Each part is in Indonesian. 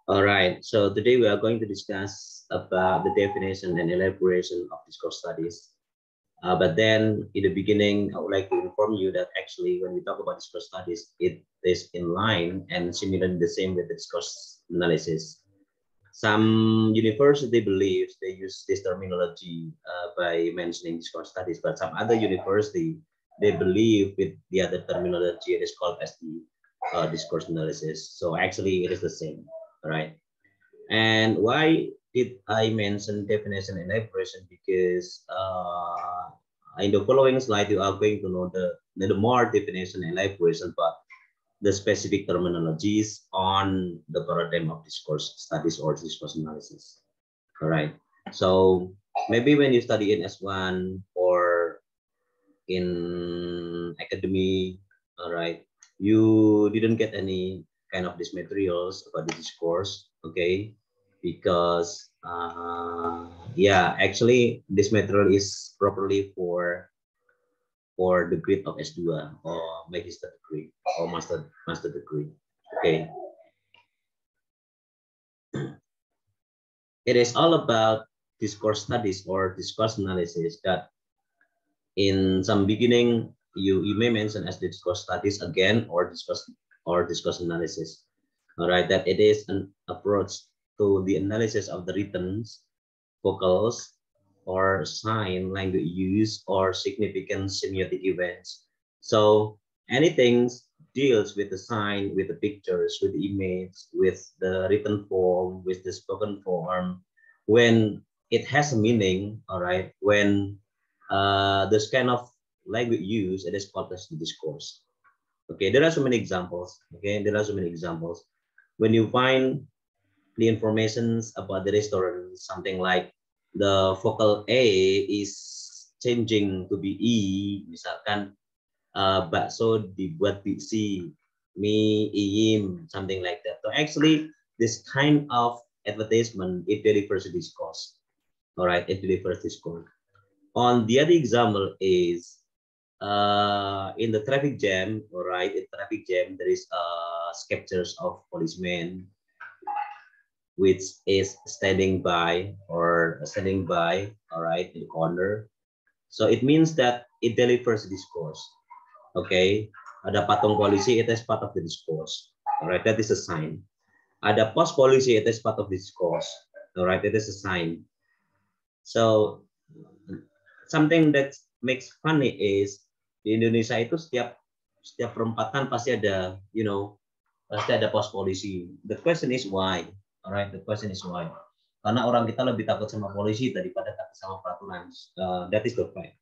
All right, so today we are going to discuss about the definition and elaboration of discourse studies. But then in the beginning, I would like to inform you that actually when we talk about discourse studies, it is in line and similarly the same with the discourse analysis. Some university believes they use this terminology by mentioning discourse studies, but some other university, they believe with the other terminology, it is called as the discourse analysis. So actually it is the same, right? And why did I mention definition and elaboration? Because in the following slide, you are going to know the more definition and elaboration, but the specific terminologies on the paradigm of discourse studies or discourse analysis. All right. So maybe when you study in S1 or in academy, all right, you didn't get any kind of these materials about the discourse, okay? Because yeah, actually this material is properly for the grade of S2 or magister degree or master degree. Okay. It is all about discourse studies or discourse analysis that in some beginning you may mention as the discourse studies again or discourse analysis. All right, that it is an approach to the analysis of the written vocals or sign language use or significant semiotic events. So anything deals with the sign, with the pictures, with the image, with the written form, with the spoken form, when it has a meaning, all right, when this kind of language use, it is called as the discourse. Okay, there are so many examples. Okay, there are so many examples. When you find the informations about the restaurant, something like the vocal A is changing to be E, misalkan bakso dibuat di C, mie iyim, something like that. So actually, this kind of advertisement, it delivers a discourse. All right, it delivers discourse. On the other example is in the traffic jam, all right, in traffic jam, there is sketches of policemen which is standing by, all right, in the corner. So it means that it delivers discourse. Okay, ada patung polisi, it is part of the discourse. All right, that is a sign. Ada pos polisi, it is part of the discourse. All right, it is a sign. So something that makes funny is di Indonesia itu setiap perempatan pasti ada, pasti ada pos polisi. The question is why? Alright, the question is why? Karena orang kita lebih takut sama polisi daripada takut sama peraturan. That is the fact.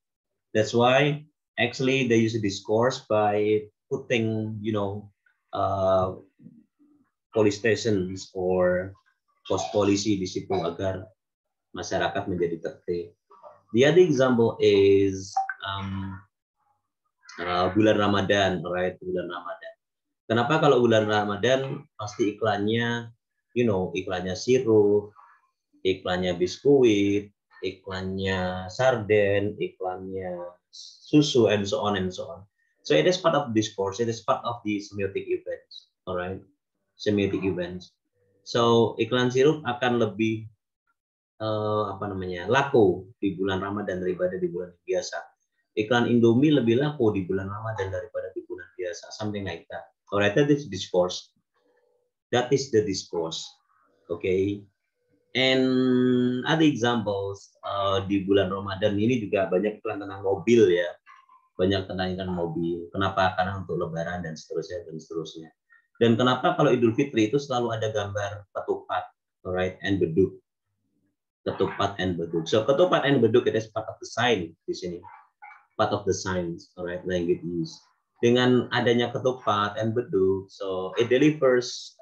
That's why actually they use a discourse by putting, uh, police stations or pos polisi di situ agar masyarakat menjadi tertib. The other example is bulan Ramadan, right? Bulan Ramadan. Kenapa kalau bulan Ramadan pasti iklannya, iklannya sirup, iklannya biskuit, iklannya sarden, iklannya susu, and so on and so on. So it is part of discourse. It is part of the semiotic events, alright? Semiotic events. So iklan sirup akan lebih laku di bulan Ramadan daripada di bulan biasa. Iklan Indomie lebih laku di bulan Ramadan daripada di bulan biasa, something like that. Alright, that is discourse. That is the discourse. Okay. And other examples di bulan Ramadan ini juga banyak iklan tentang mobil ya. Banyak tentang mobil. Kenapa? Karena untuk Lebaran dan seterusnya dan seterusnya. Dan kenapa kalau Idul Fitri itu selalu ada gambar ketupat, alright, and beduk. Ketupat and beduk. So ketupat and beduk it is part of the sign di sini. Part of the signs, alright, language use. Dengan adanya ketupat and beduk, so it delivers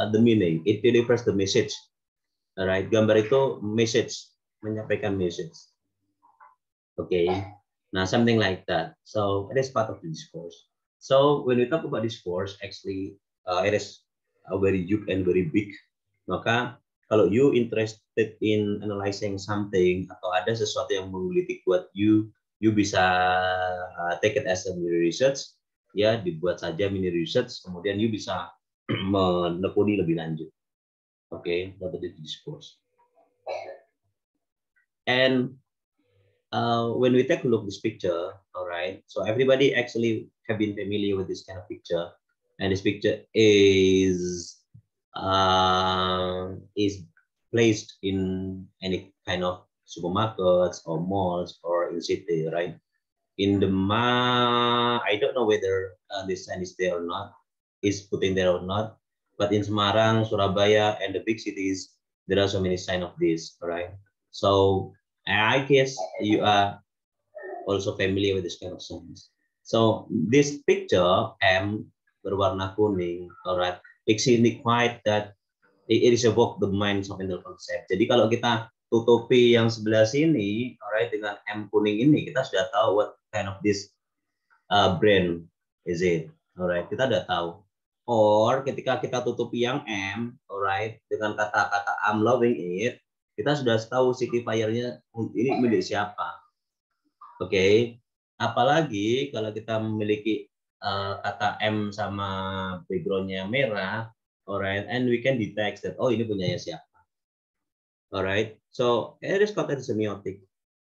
the meaning, it delivers the message. Alright, gambar itu message, menyampaikan message. Okay, now something like that. So it is part of the discourse. So when we talk about discourse, actually it is a very huge and very big. Maka kalau you interested in analyzing something atau ada sesuatu yang menggelitik buat you bisa take it as a mini research, ya dibuat saja mini research, kemudian you bisa menekuni lebih lanjut. Okay, that is the discourse. And when we take a look at this picture, all right, so everybody actually have been familiar with this kind of picture, and this picture is placed in any kind of supermarkets or malls or in city, right? In the I don't know whether this sign is there or not, is putting there or not, but in Semarang, Surabaya, and the big cities, there are so many signs of this, right? So I guess you are also familiar with this kind of signs. So this picture M berwarna kuning, alright, it signifies that it is about the minds of mental concept. Jadi kalau kita tutupi yang sebelah sini, alright, dengan M kuning ini, kita sudah tahu what kind of this brand is it, alright, kita sudah tahu. Or ketika kita tutupi yang M, alright, dengan kata-kata I'm loving it, kita sudah tahu signifier-nya ini milik siapa. Oke, okay. Apalagi kalau kita memiliki kata M sama background-nya merah, alright, and we can detect that oh ini punyanya siapa, alright. So it is called semiotic.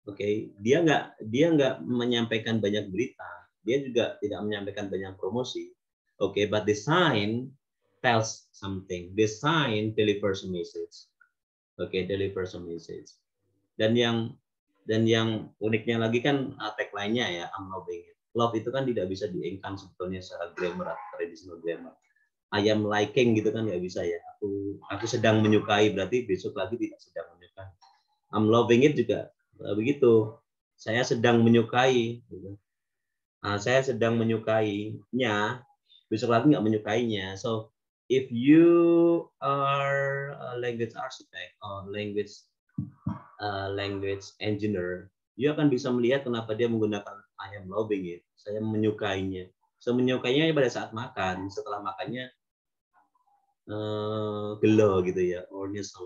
Oke, okay. Dia nggak menyampaikan banyak berita, dia juga tidak menyampaikan banyak promosi. Oke, okay. But the sign tells something. The sign delivers a message. Oke, okay. Delivers a message. Dan yang uniknya lagi kan tagline-nya ya, I'm loving it. Love itu kan tidak bisa diengkan sebetulnya secara grammar atau traditional grammar. I am liking gitu kan nggak bisa ya. Aku sedang menyukai, berarti besok lagi tidak sedang menyukai. I'm loving it juga begitu. Saya sedang menyukai. Gitu. Saya sedang menyukainya, besok lagi nggak menyukainya. So if you are a language architect or language engineer, you akan bisa melihat kenapa dia menggunakan I am loving it. Saya menyukainya. So menyukainya pada saat makan, setelah makannya gelo gitu ya. Or nyesel,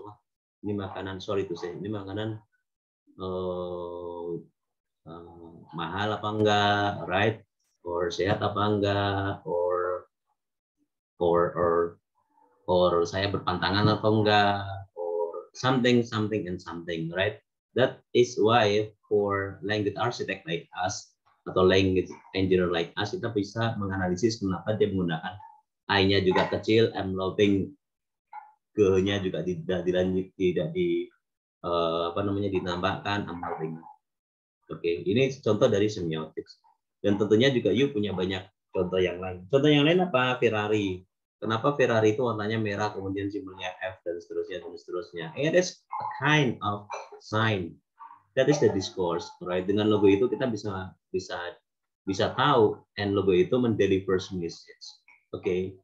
ini makanan, sorry to say, ini makanan mahal apa enggak, right? Or sehat apa enggak, or saya berpantangan atau enggak, or something and something, right? That is why for language architect like us atau language engineer like us, kita bisa menganalisis kenapa dia menggunakan I-nya juga kecil, I'm loving, G-nya juga tidak ditambahkan, I'm loving. Oke, ini contoh dari semiotik. Dan tentunya juga you punya banyak contoh yang lain. Contoh yang lain apa? Ferrari. Kenapa Ferrari itu warnanya merah, kemudian simbolnya F dan seterusnya. It is a kind of sign. That is the discourse, right? Dengan logo itu kita bisa tahu, and logo itu mendeliver message. Oke.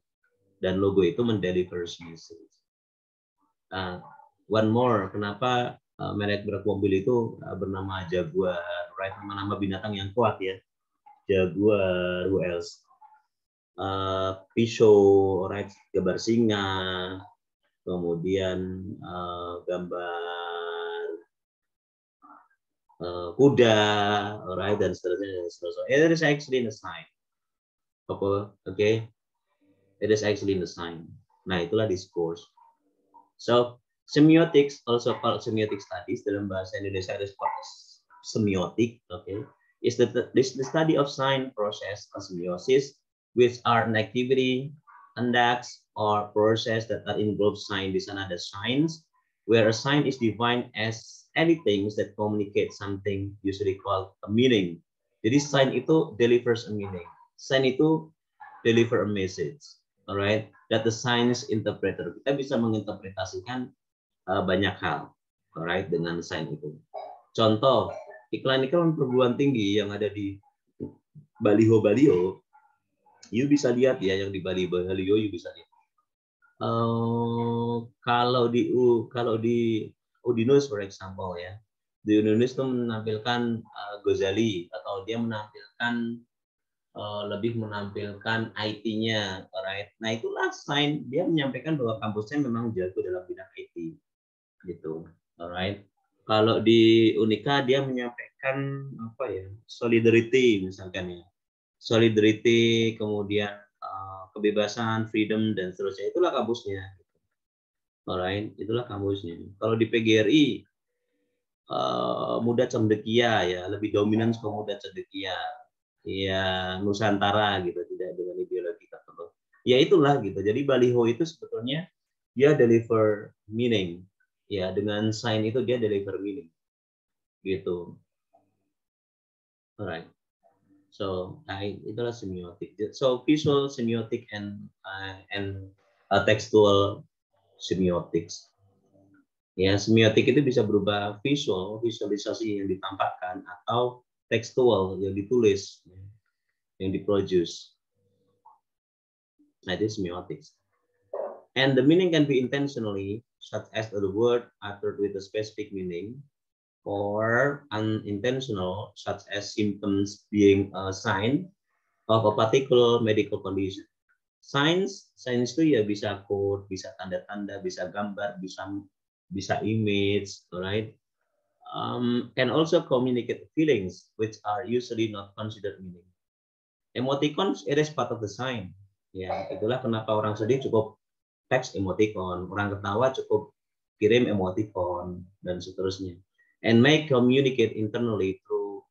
Dan logo itu mendeliver message. One more, kenapa merek berat mobil itu bernama Jaguar, right? Nama-nama binatang yang kuat ya. Jaguar, who else? Pisau, right? Gambar singa, kemudian gambar kuda, right? Dan seterusnya. It is actually in a sign. Okay? It is actually in the sign. Nah, itulah discourse. So, semiotics, also called semiotic studies, dalam bahasa Indonesia itu semiotik, okay, is the study of sign process or semiosis, which are an activity, index, or process that involve sign. Di sana ada signs, where a sign is defined as anything that communicate something, usually called a meaning. Jadi sign itu delivers a meaning. Sign itu deliver a message. Alright, that the science interpreter, kita bisa menginterpretasikan banyak hal, alright, dengan sign itu. Contoh, iklan-iklan perguruan tinggi yang ada di baliho-baliho, you bisa lihat ya, yang di baliho you bisa lihat. Kalau di Udinus, for example ya, di Udinus itu menampilkan Ghazali, atau dia menampilkan lebih menampilkan IT-nya, alright. Nah itulah sign, dia menyampaikan bahwa kampusnya memang jago dalam bidang IT, gitu, alright. Kalau di Unika dia menyampaikan apa ya, solidarity misalkan ya, solidarity, kemudian kebebasan, freedom dan seterusnya, itulah kampusnya. Alright, itulah kamusnya. Kalau di PGRI muda cendekia ya, lebih dominan ke muda cendekia. Ya Nusantara gitu, tidak dengan ideologi tertentu. Ya itulah gitu. Jadi baliho itu sebetulnya dia deliver meaning. Ya, dengan sign itu dia deliver meaning. Gitu. Alright. So, itulah semiotik. So, visual semiotic and textual semiotics. Ya, semiotik itu bisa berupa visual, visualisasi yang ditampakkan, atau tekstual yang ditulis, yang diproduce. Nah, itu semiotics. And the meaning can be intentionally, such as the word uttered with a specific meaning, or unintentional, such as symptoms being a sign of a particular medical condition. Signs itu ya bisa code, bisa tanda-tanda, bisa gambar, bisa image, alright. Can also communicate feelings which are usually not considered meaning. Emoticons, it is part of the sign. Ya, itulah kenapa orang sedih cukup teks emoticon, orang ketawa cukup kirim emoticon, dan seterusnya. And may communicate internally through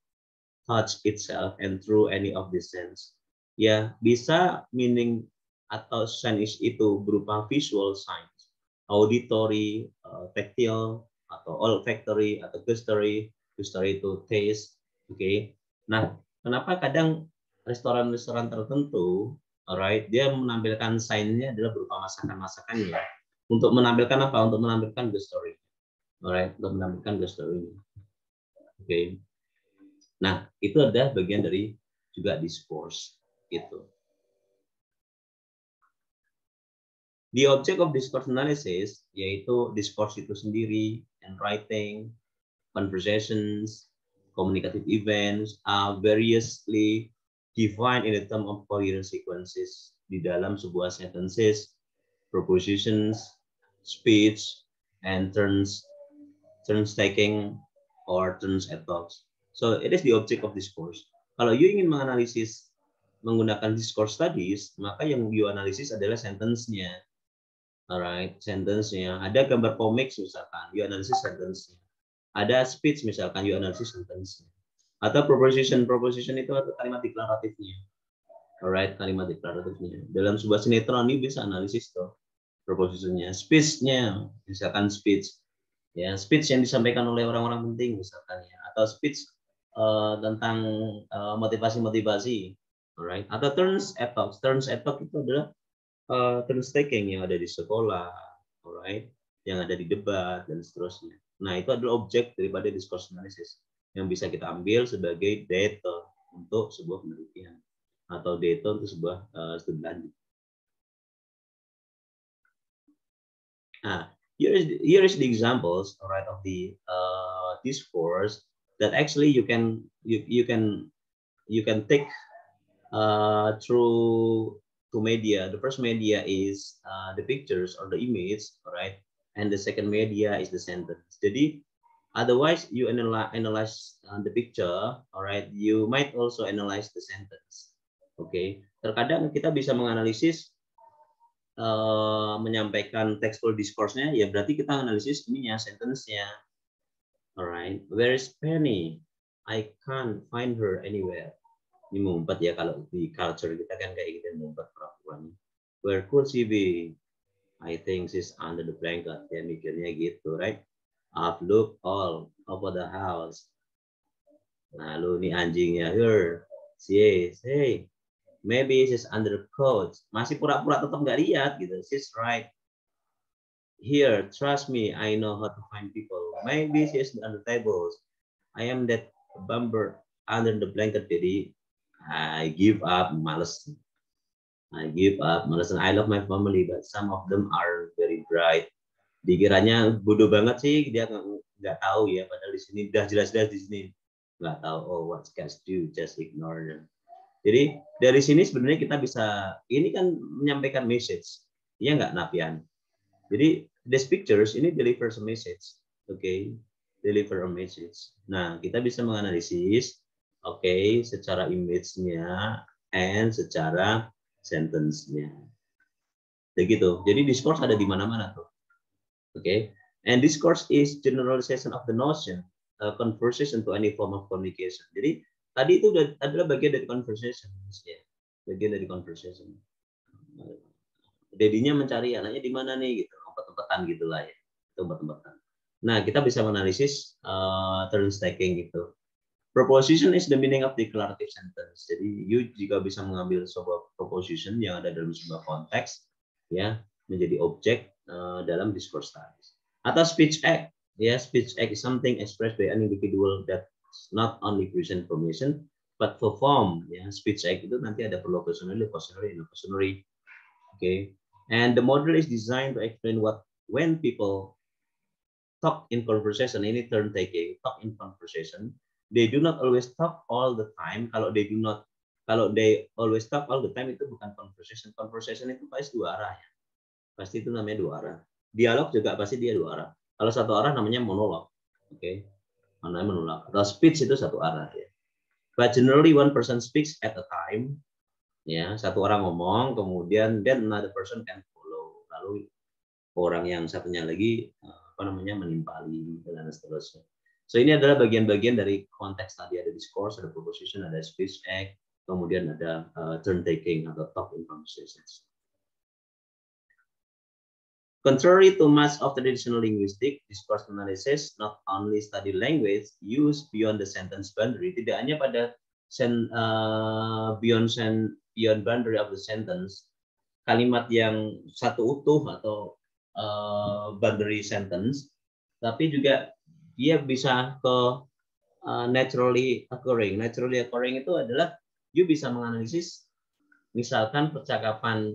touch itself and through any of these sense. Ya, bisa meaning atau signs itu berupa visual signs, auditory, tactile, atau olfactory, atau gustatory. Gustatory itu taste, oke. Nah, kenapa kadang restoran-restoran tertentu, alright, dia menampilkan sign-nya adalah berupa masakan-masakannya. Untuk menampilkan apa? Untuk menampilkan gustatory, alright, untuk menampilkan gustatory. Oke. Nah, itu adalah bagian dari juga discourse gitu. The object of discourse analysis, yaitu discourse itu sendiri, and writing, conversations, communicative events, are variously defined in the term of coherent sequences di dalam sebuah sentences, propositions, speech, and turns taking, or turns at talks. So it is the object of discourse. Kalau you ingin menganalisis menggunakan discourse studies, maka yang you analisis adalah sentence-nya. Alright, sentence-nya. Ada gambar komik misalkan, you analisis sentence-nya. Ada speech misalkan, you analisis sentence-nya. Atau proposition itu atau kalimat deklaratifnya. Alright, kalimat deklaratifnya. Dalam sebuah sinetron ini bisa analisis tuh proposition-nya. Speech-nya, misalkan speech. Ya, speech yang disampaikan oleh orang-orang penting misalkan ya, atau speech tentang motivasi-motivasi. Alright, atau turns at talk itu adalah turns taking yang ada di sekolah, alright, yang ada di debat dan seterusnya. Nah, itu adalah objek daripada discourse analysis yang bisa kita ambil sebagai data untuk sebuah penelitian atau data untuk sebuah studi lanjut. Nah, here is the examples, alright, of the discourse that actually you can take through two media. The first media is the pictures or the image, right? And the second media is the sentence. Jadi, otherwise you analyze the picture, alright? You might also analyze the sentence. Oke, okay? Terkadang kita bisa menganalisis menyampaikan textual discourse-nya, ya berarti kita analisis ininya, sentence-nya. Alright, where is Penny? I can't find her anywhere. Ini ngumpet ya, kalau di culture kita kan kayak gitu, ngumpet perempuan. Where could she be? I think she's under the blanket. Ya mikirnya gitu, right? I've looked all over the house. Lalu nih anjingnya, her, she is, hey, maybe she's under the couch. Masih pura-pura tetap nggak lihat gitu. She's right here. Trust me, I know how to find people. Maybe she's under the tables. I am that bumper under the blanket, jadi I give up, males. I give up, males. I love my family, but some of them are very bright. Dikiranya bodoh banget sih, dia nggak tahu ya, padahal di sini udah jelas-jelas di sini nggak tahu. Oh, what cats do, just ignore them. Jadi dari sini sebenarnya kita bisa, ini kan menyampaikan message, ya nggak, Napian? Jadi these pictures ini delivers a message, okay? Deliver a message. Nah, kita bisa menganalisis, okay, secara image-nya and secara sentence-nya. Begitu. Jadi discourse ada di mana-mana tuh. Okay, and discourse is generalization of the notion conversation to any form of communication. Jadi tadi itu adalah bagian dari conversation, ya. Bagian dari conversation. Dedinya mencari anaknya di mana nih gitu, tempat-tempatan gitulah ya, tempat-tempatan. Nah, kita bisa menganalisis turn taking gitu. Proposition is the meaning of declarative sentence. Jadi, you juga bisa mengambil sebuah proposition yang ada dalam sebuah konteks, ya, menjadi objek dalam discourse studies. Atau speech act, ya, speech act is something expressed by an individual that not only present information but perform. Ya, speech act itu nanti ada prolocutionary, locutionary, illocutionary. Okay, and the model is designed to explain what when people talk in conversation, ini turn taking, talk in conversation. They do not always talk all the time. Kalau they always talk all the time itu bukan conversation. Conversation itu pasti dua arah ya. Pasti itu namanya dua arah. Dialog juga pasti dia dua arah. Kalau satu arah namanya monolog. Oke. Okay. Namanya monolog. Atau speech itu satu arah ya. But generally one person speaks at a time. Ya, satu orang ngomong, kemudian then another person can follow. Lalu orang yang satunya lagi menimpali dan seterusnya. So ini adalah bagian-bagian dari konteks tadi, ada discourse, ada proposition, ada speech act, kemudian ada turn taking atau talk in conversations. Contrary to much of traditional linguistic, discourse analysis not only study language used beyond the sentence boundary, tidak hanya pada beyond boundary of the sentence, kalimat yang satu utuh atau boundary sentence, tapi juga dia bisa ke naturally occurring. Naturally occurring itu adalah you bisa menganalisis misalkan percakapan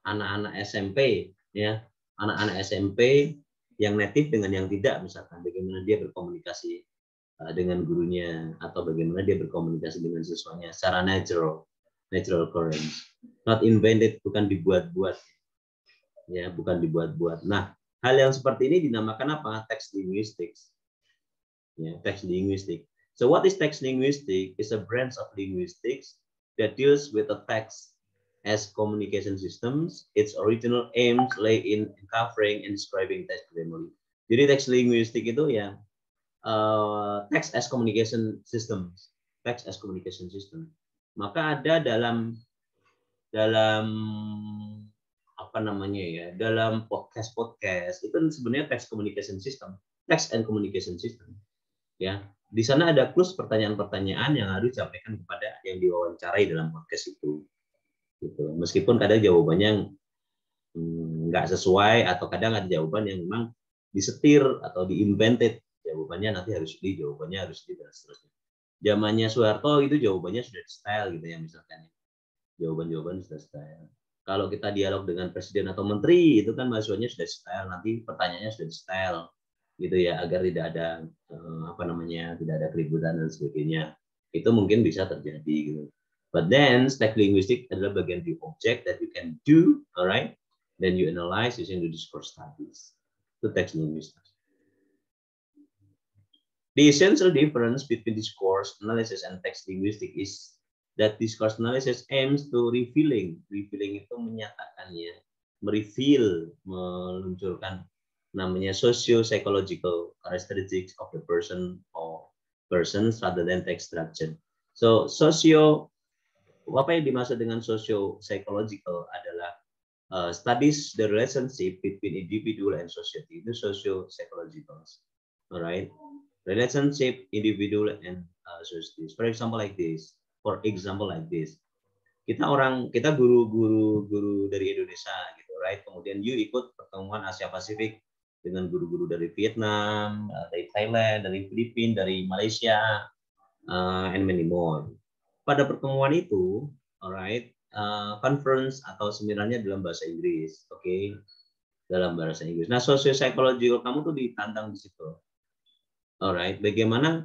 anak-anak SMP, ya, anak-anak SMP yang native dengan yang tidak, misalkan bagaimana dia berkomunikasi dengan gurunya atau bagaimana dia berkomunikasi dengan siswanya secara natural occurrence, not invented, bukan dibuat-buat. Ya, bukan dibuat-buat. Nah, hal yang seperti ini dinamakan apa? Text linguistics. Ya, text linguistic. So what is text linguistic? Is a branch of linguistics that deals with the text as communication systems. Its original aims lay in covering and describing text memory. Jadi text linguistic itu ya text as communication systems. Text as communication system. Maka ada dalam apa namanya ya, dalam podcast itu sebenarnya text communication system, text and communication system, ya. Di sana ada clues pertanyaan-pertanyaan yang harus disampaikan kepada yang diwawancarai dalam podcast itu, gitu. Meskipun kadang jawabannya nggak sesuai atau kadang ada jawaban yang memang disetir atau diinvented, jawabannya nanti harus jawabannya harus dan seterusnya. Zamannya Soeharto itu jawabannya sudah di style gitu ya, misalkan jawaban sudah style. Kalau kita dialog dengan presiden atau menteri itu kan mahasiswanya sudah style, nanti pertanyaannya sudah style gitu ya, agar tidak ada tidak ada keributan dan sebagainya. Itu mungkin bisa terjadi gitu. But then text linguistic adalah bagian di object that you can do, alright? Then you analyze using the discourse studies. Itu text linguistics. The essential difference between discourse analysis and text linguistics is that discourse analysis aims to revealing itu menyatakannya, mereveal, meluncurkan namanya socio-psychological characteristics of the person or persons rather than text structure. So apa yang dimaksud dengan socio-psychological adalah studies the relationship between individual and society, itu socio-psychological, alright? Relationship individual and society. For example like this. Kita guru dari Indonesia gitu, right? Kemudian you ikut pertemuan Asia Pasifik dengan guru-guru dari Vietnam, dari Thailand, dari Filipina, dari Malaysia, and many more. Pada pertemuan itu, alright, conference atau seminarnya dalam bahasa Inggris, oke? Okay? Dalam bahasa Inggris. Nah, socio-psychological kamu tuh ditantang di situ. Alright, bagaimana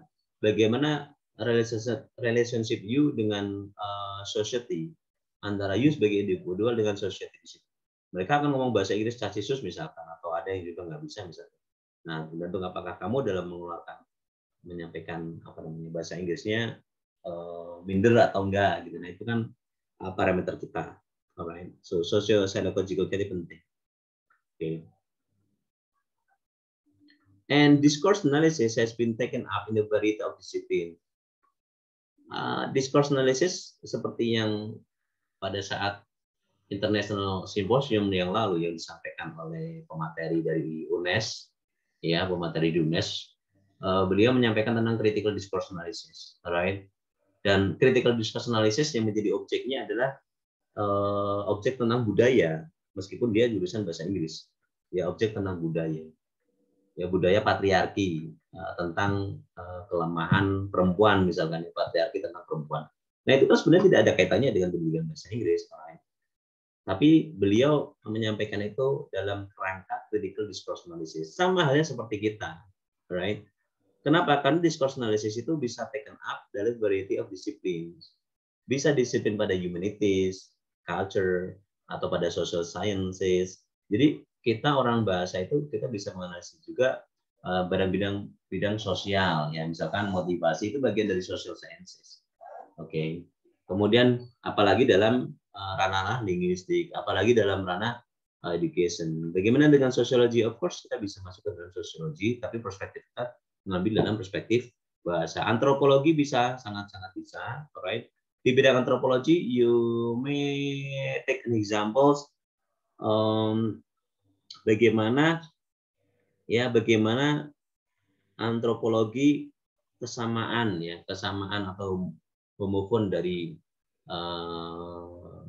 relationship you dengan society, antara you sebagai individual dengan society di situ. Mereka akan ngomong bahasa Inggris cacisus misalkan, atau ada yang juga nggak bisa misalkan. Nah, tergantung apakah kamu dalam menyampaikan bahasa Inggrisnya minder atau enggak gitu. Nah, itu kan parameter kita. Alright, so socio-psychological jadi penting. Oke. Okay. And discourse analysis has been taken up in a variety of discipline. Discourse analysis seperti yang pada saat International Symposium yang lalu yang disampaikan oleh pemateri dari UNES, ya pemateri di UNES, beliau menyampaikan tentang critical discourse analysis, right? Dan critical discourse analysis yang menjadi objeknya adalah objek tentang budaya, meskipun dia jurusan bahasa Inggris, ya objek tentang budaya. Ya budaya patriarki, tentang kelemahan perempuan misalkan, patriarki tentang perempuan. Nah itu kan sebenarnya tidak ada kaitannya dengan pendidikan bahasa Inggris, right? Tapi beliau menyampaikan itu dalam kerangka critical discourse analysis, sama halnya seperti kita, right? Kenapa? Karena discourse analysis itu bisa taken up dari variety of disciplines. Bisa disiplin pada humanities, culture, atau pada social sciences. Jadi kita orang bahasa itu kita bisa menganalisis juga bidang sosial, ya misalkan motivasi itu bagian dari social sciences. Oke. Kemudian apalagi dalam ranah linguistik, apalagi dalam ranah education. Bagaimana dengan sociology? Of course kita bisa masuk ke dalam sociology, tapi perspektif kita mengambil dalam perspektif bahasa. Antropologi bisa, sangat-sangat bisa, alright. Di bidang antropologi, you may take an examples bagaimana antropologi kesamaan atau pemohon dari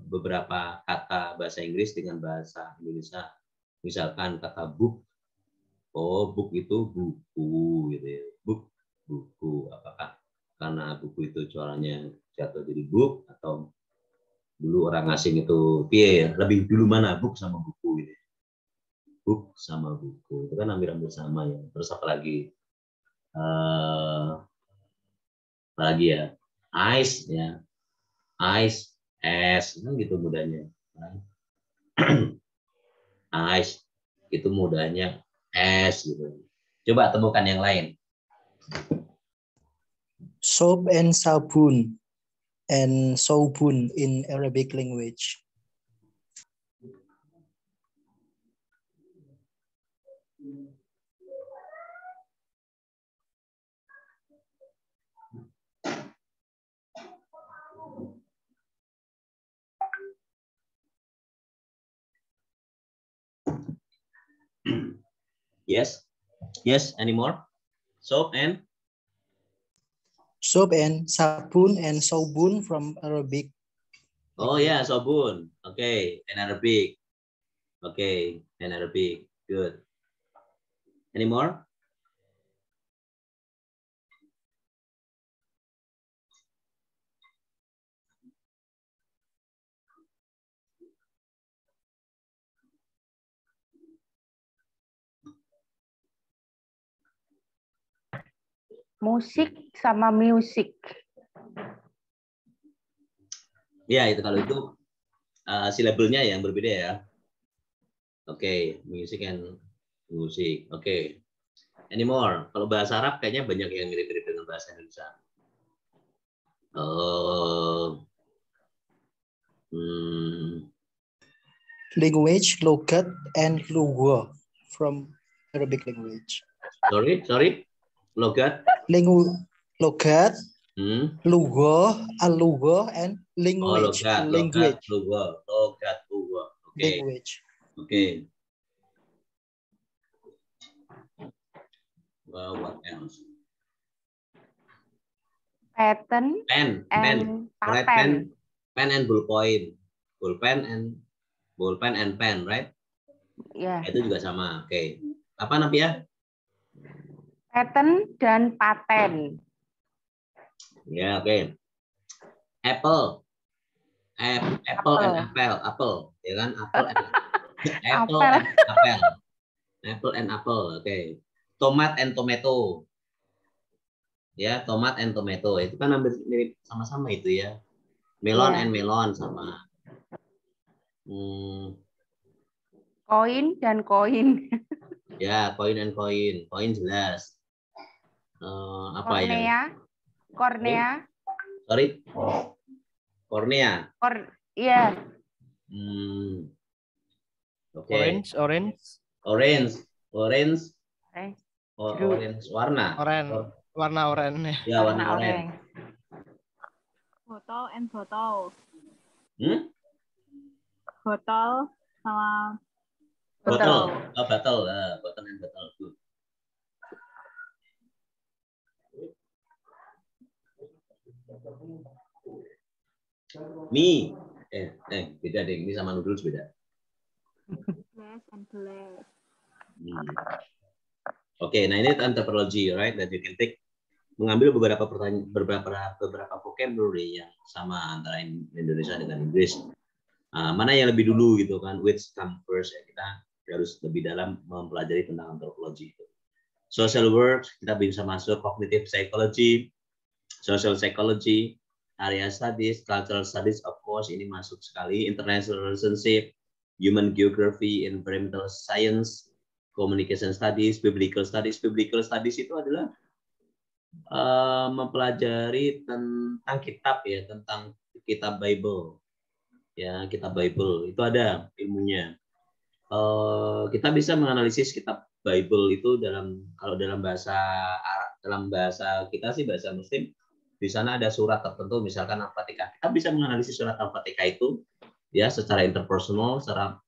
beberapa kata bahasa Inggris dengan bahasa Indonesia. Misalkan kata book, book itu buku, gitu ya. Book, buku. Apakah karena buku itu jualannya jatuh jadi book, atau dulu orang asing itu lebih dulu mana book sama buku, gitu. Book sama buku itu kan hampir-hampir sama ya. Terus apalagi ya, ice ya, ice, es kan gitu mudahnya. Ice itu mudahnya es gitu. Coba temukan yang lain. Soap and sabun and sobun in Arabic language. Yes, any more? Soap and sabun and sobun from Arabic. Oh yeah, sobun. Okay, in Arabic. Okay, in Arabic. Good. Any more? Musik sama music. Ya, itu kalau itu silabelnya yang berbeda ya. Oke, music and music. Oke. Any more? Kalau bahasa Arab kayaknya banyak yang mirip-mirip dengan bahasa Indonesia. Language, logat, and lugha from Arabic language. Sorry. Logat. Logat, lugha, al-lugha, and language. Logat, lugha. Okay. Language. Okay. Well, what else? Pattern pen and pattern. Pen and ballpoint. Ballpen and pen, right? Ya. Itu juga sama. Oke. Apa namanya? Pattern dan paten. Ya, oke. Apple and apple, ya kan? Apple and apple. Oke. Tomat and tomato. Ya, tomat and tomato. Itu kan hampir mirip sama-sama itu ya. Melon and melon sama. Koin dan koin. Ya, koin and koin. Koin jelas. Apa ya? Kornea. Sorry. Kornea. Iya. Okay. Orange. Orange warna. Warna oranye. Ya, warna oranye. Botol and botol. Botol sama botol. Oh, botol. Botol and botol. Good. Mie. Beda deh. Mie sama noodles beda. Glass and glass. Oke, nah ini anthropology, right? That you can take mengambil beberapa pertanyaan, beberapa vocabulary yang sama antara Indonesia dengan Inggris. Mana yang lebih dulu gitu kan? Which come first? Ya, kita harus lebih dalam mempelajari tentang anthropology itu. Social work kita bisa masuk cognitive psychology, social psychology, area studies, cultural studies, of course ini masuk sekali. International relationship, human geography, environmental science, communication studies, biblical studies. Biblical studies itu adalah mempelajari tentang kitab ya, tentang kitab Bible. Ya, kitab Bible itu ada ilmunya. Kita bisa menganalisis kitab Bible itu kalau dalam bahasa kita sih bahasa Muslim, di sana ada surat tertentu misalkan Al-Fatihah. Kita bisa menganalisis surat Al-Fatihah itu ya secara interpersonal, secara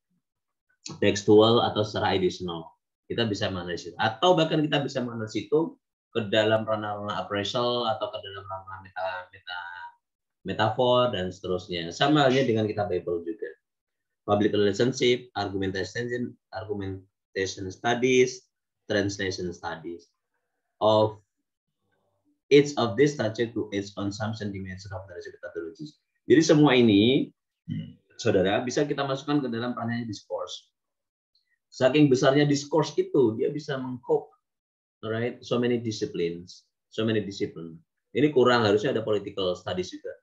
tekstual atau secara editional. Kita bisa menganalisis atau bahkan kita bisa menganalisis itu ke dalam ranah appraisal atau ke dalam ranah metafor dan seterusnya. Sama halnya dengan kitab Bible juga. Public relationship, argumentation studies, translation studies. Of each of this subject to its consumption dimension of narrative methodology. Jadi semua ini, saudara, bisa kita masukkan ke dalam ranahnya discourse. Saking besarnya discourse itu, dia bisa mengcope, right? So many disciplines. Ini kurang, harusnya ada political studies juga.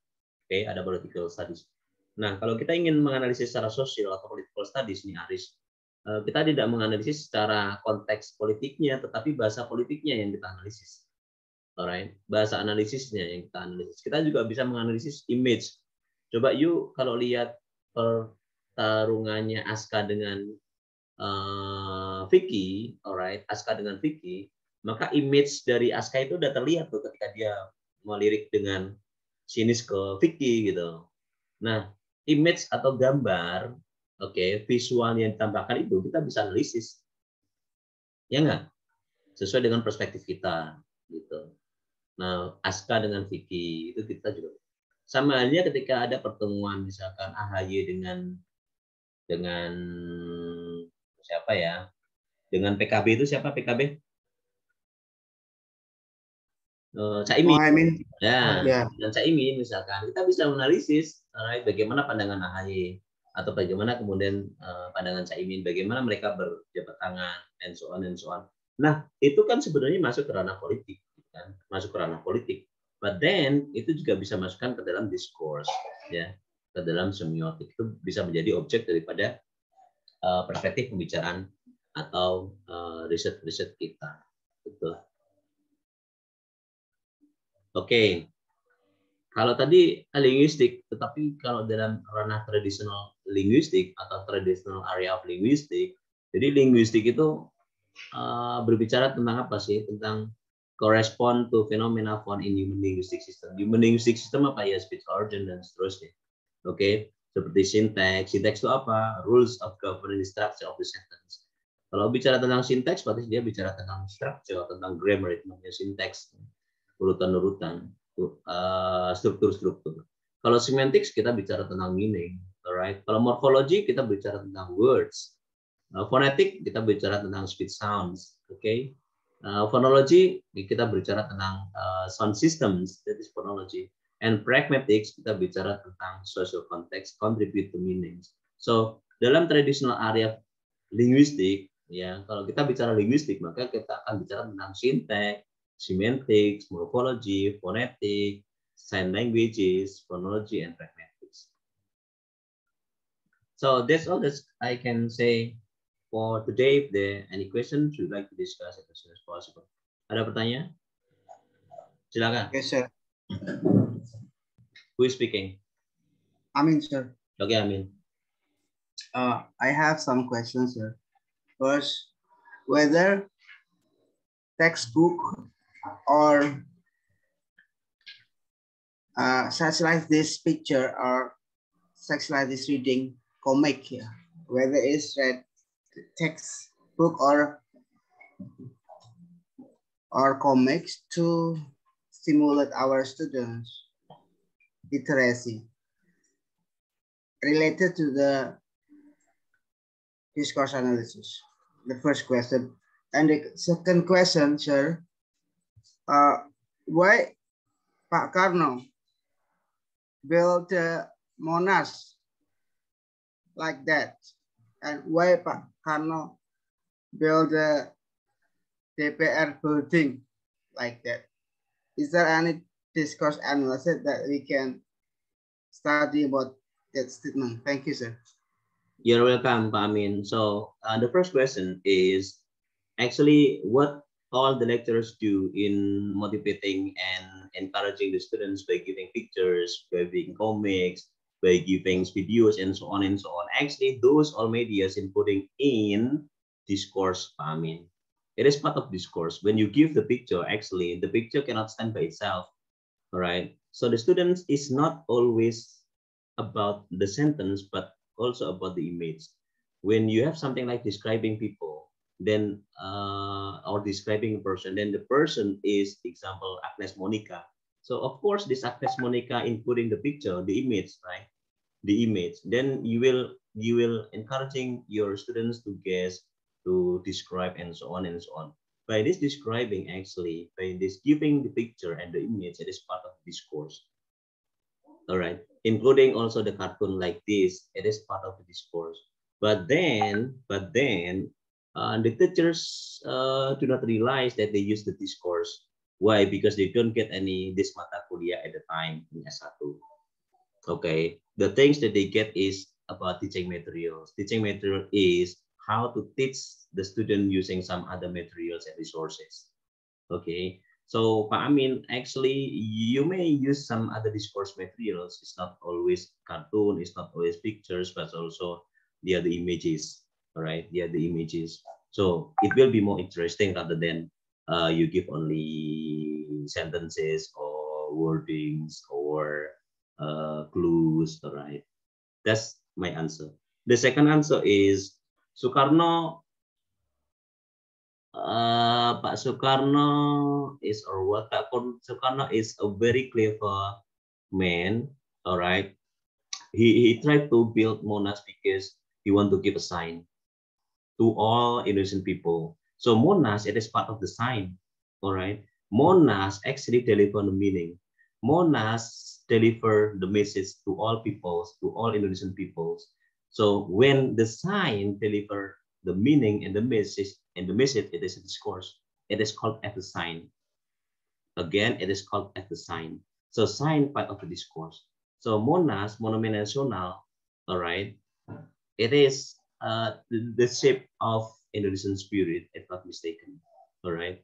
Oke, ada political studies. Nah, kalau kita ingin menganalisis secara sosial atau political studies nih, Aris, kita tidak menganalisis secara konteks politiknya, tetapi bahasa politiknya yang kita analisis. Alright, bahasa analisisnya yang kita analisis. Kita juga bisa menganalisis image. Coba yuk kalau lihat pertarungannya Aska dengan Vicky, alright, Aska dengan Vicky, maka image dari Aska itu udah terlihat tuh ketika dia melirik dengan sinis ke Vicky gitu. Nah, image atau gambar, visual yang ditambahkan itu kita bisa analisis, ya nggak? Sesuai dengan perspektif kita, gitu. Nah, Aska dengan Vicky itu kita juga sama halnya ketika ada pertemuan misalkan AHY dengan siapa ya? Dengan PKB itu siapa PKB? Caimin. Ya, dan Caimin misalkan kita bisa menganalisis bagaimana pandangan AHY atau bagaimana kemudian pandangan Caimin, bagaimana mereka berjabat tangan and so on and so on. Nah, itu kan sebenarnya masuk ke ranah politik. Kan, masuk ke ranah politik, but then itu juga bisa masukkan ke dalam discourse, ya, ke dalam semiotik, itu bisa menjadi objek daripada perspektif pembicaraan atau riset kita, gitu. Oke. Kalau tadi linguistik, tetapi kalau dalam ranah tradisional linguistik atau traditional area of linguistik, jadi linguistik itu berbicara tentang apa sih? Tentang correspond to phenomena found in human linguistic system. Human linguistic system apa ya? Speech origin dan seterusnya. Oke, seperti syntax. Syntax itu apa? Rules of governing structure of the sentence. Kalau bicara tentang syntax, berarti dia bicara tentang structure, tentang grammar, itu namanya syntax, urutan-urutan, struktur-struktur. Kalau semantics kita bicara tentang meaning, alright. Kalau morphology kita bicara tentang words. Phonetic kita bicara tentang speech sounds, oke. Phonology kita bicara tentang sound systems, that is phonology. And pragmatics kita bicara tentang social context, contribute to meanings. So dalam traditional area linguistik, ya kalau kita bicara linguistik maka kita akan bicara tentang syntax, semantics, morphology, phonetic, sign languages, phonology, and pragmatics. So that's all that I can say for today. If there are any questions, we'd like to discuss it as soon as possible. Ada pertanyaan? Silakan. Yes, sir. Who is speaking? Amin, sir. Okay, Amin. I have some questions, sir. First, whether textbook or such like this picture or such like this reading comic here, whether it's read textbook or comics to stimulate our students literacy related to the discourse analysis. The first question. And the second question, sir, why Pak Karno built Monas like that? And why Pak Karno build the DPR building like that? Is there any discourse analysis that we can study about that statement? Thank you, sir. You're welcome, Pak Amin. So the first question is actually what all the lecturers do in motivating and encouraging the students by giving pictures, by giving comics, by giving videos, and so on and so on. Actually, those all medias in putting in discourse, Pak Amin. It is part of discourse. When you give the picture, actually, the picture cannot stand by itself. All right. So the students is not always about the sentence, but also about the image. When you have something like describing people, then or describing a person, then the person is, example, Agnes Monica. So of course, this Agnes Monica, including the picture, the image, right? The image. Then you will encouraging your students to guess, to describe, and so on and so on. By this describing, actually, by this giving the picture and the image, it is part of discourse. All right, including also the cartoon like this, it is part of the discourse. But then the teachers do not realize that they use the discourse. Why? Because they don't get any this mata kuliah at the time in S1. Okay, the things that they get is about teaching materials. Teaching material is how to teach the student using some other materials and resources. Okay, so Pak Amin, actually you may use some other discourse materials. It's not always cartoon, it's not always pictures, but also the other images. All right, the other images. So it will be more interesting rather than you give only sentences or wordings or clues. All right, that's my answer. The second answer is Soekarno. Pak Soekarno is, or what? Pak Soekarno is a very clever man. All right, he tried to build Monas because he want to give a sign to all Indonesian people. So Monas, it is part of the sign. All right, Monas actually deliver the meaning. Monas deliver the message to all peoples, to all Indonesian peoples. So when the sign deliver the meaning and the message, it is a discourse. It is called as a sign. Again, it is called as a sign. So sign part of the discourse. So Monas, Monument Nasional, all right, it is the shape of Indonesian spirit, if not mistaken. All right,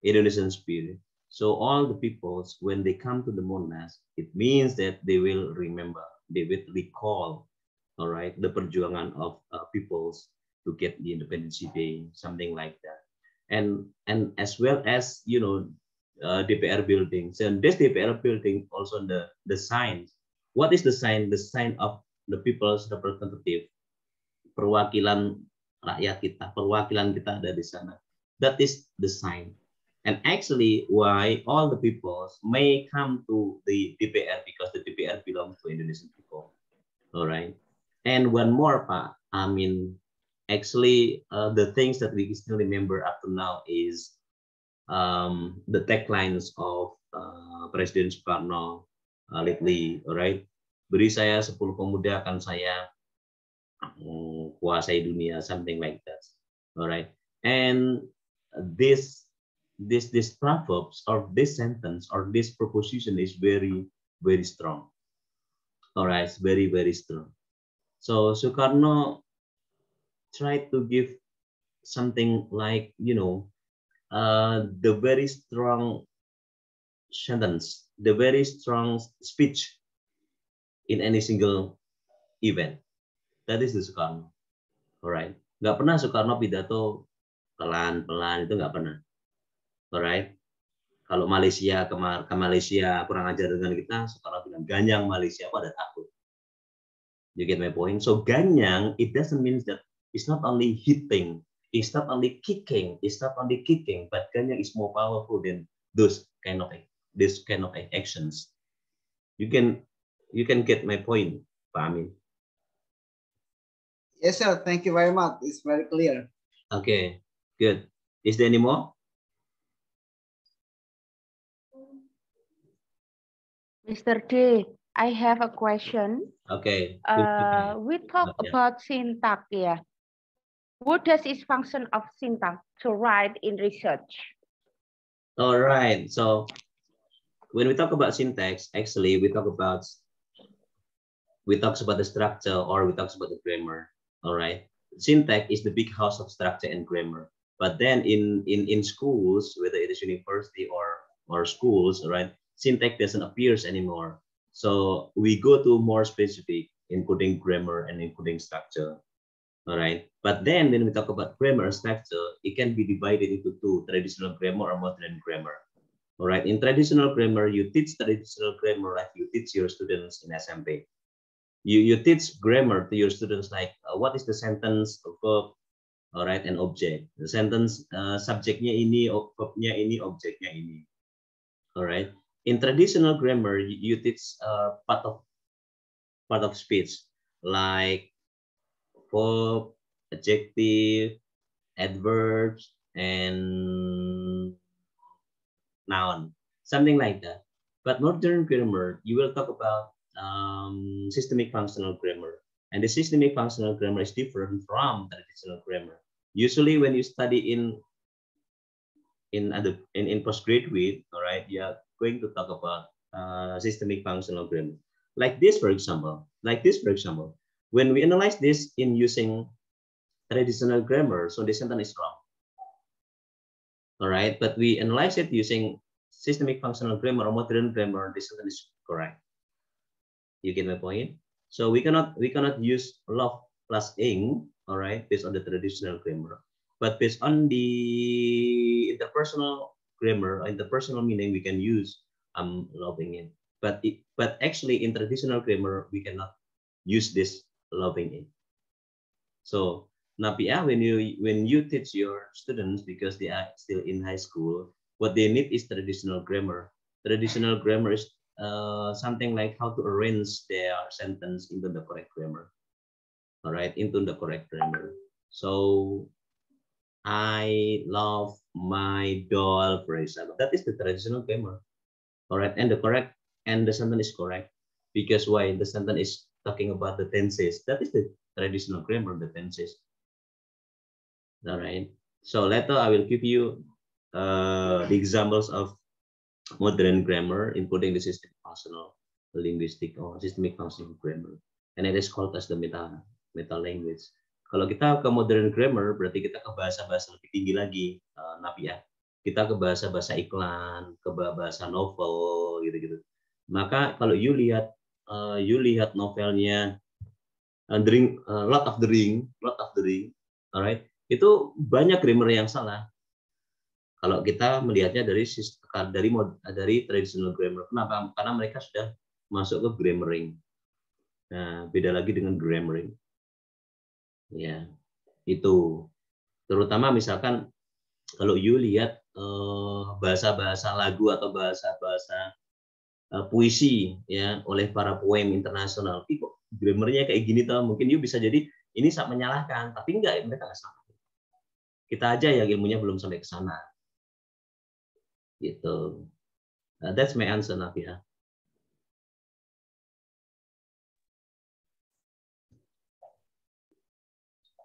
Indonesian spirit. So all the peoples, when they come to the Monas, it means that they will remember, they will recall, all right, the perjuangan of peoples to get the Independence Day, something like that. And as well as, you know, DPR building. So this DPR building also the sign. What is the sign? The sign of the people's representative. Perwakilan rakyat kita, perwakilan kita ada di sana. That is the sign. And actually, why all the peoples may come to the DPR, because the DPR belongs to Indonesian people. All right. And one more, Pak. I mean, actually, the things that we still remember up to now is the taglines of Presiden Soekarno lately. All right. Beri saya 10 pemuda, akan saya kuasai dunia, something like that. All right. And this proverbs or this sentence or this proposition is very, very strong. All right, it's very, very strong. So Soekarno tried to give something like, you know, the very strong sentence, the very strong speech in any single event. That is the Soekarno. All right. Nggak pernah Soekarno pidato pelan-pelan, itu nggak pernah. Alright. Kalau Malaysia ke Malaysia kurang ajar dengan kita, sekarang bilang ganyang Malaysia pada takut. You get my point? So ganyang, it doesn't mean that it's not only hitting, it's not only kicking, but ganyang is more powerful than those kind of actions. You can get my point, Pak Amin. Yes, sir. Thank you very much. It's very clear. Okay, good. Is there any more? Mr. D, I have a question. Okay. We talk about syntax, yeah. What does its function of syntax to write in research? All right. So when we talk about syntax, actually we talk about the structure, or we talk about the grammar. All right. Syntax is the big house of structure and grammar. But then in schools, whether it is university or schools, right, syntax doesn't appear anymore. So we go to more specific, including grammar and including structure. All right. But then when we talk about grammar structure, it can be divided into two: traditional grammar or modern grammar. All right. In traditional grammar, you teach traditional grammar like you teach your students in SMP. You teach grammar to your students like what is the sentence, verb, all right, and object. The sentence subjeknya ini, verbnya ini, objeknya ini. All right. In traditional grammar, you teach part of speech like verb, adjective, adverbs, and noun, something like that. But modern grammar, you will talk about systemic functional grammar, and the systemic functional grammar is different from traditional grammar. Usually, when you study in postgraduate, all right, you are going to talk about systemic functional grammar. Like this, for example. When we analyze this in using traditional grammar, so the sentence is wrong. All right, but we analyze it using systemic functional grammar or modern grammar, the sentence is correct. You get my point? So we cannot use love plus ing, all right, based on the traditional grammar. But based on the interpersonal grammar, interpersonal meaning, we can use loving in. But actually in traditional grammar, we cannot use this loving in. So Napia, when you teach your students, because they are still in high school, what they need is traditional grammar. Traditional grammar is something like how to arrange their sentence into the correct grammar. All right, into the correct grammar. So I love my doll, for example. That is the traditional grammar. All right, and the sentence is correct. Because why? The sentence is talking about the tenses. That is the traditional grammar, the tenses. All right. So later I will give you the examples of modern grammar, including the systemic functional linguistic or systemic functional grammar, and it is called as the meta language. Kalau kita ke modern grammar, berarti kita ke bahasa-bahasa lebih tinggi lagi, Nabi ya. Kita ke bahasa-bahasa iklan, ke bahasa novel, gitu-gitu. Maka kalau you lihat novelnya Lord of the Ring, alright, itu banyak grammar yang salah. Kalau kita melihatnya dari traditional grammar. Kenapa? Karena mereka sudah masuk ke grammaring. Nah, beda lagi dengan grammaring. Ya, itu. Terutama misalkan kalau you lihat bahasa-bahasa lagu atau bahasa-bahasa puisi ya oleh para poem internasional. Kok grammarnya kayak gini tuh, mungkin you bisa jadi ini sangat menyalahkan, tapi enggak, mereka nggak salah. Kita aja ya ilmunya belum sampai ke sana. Gitu. That's my answer, Navia.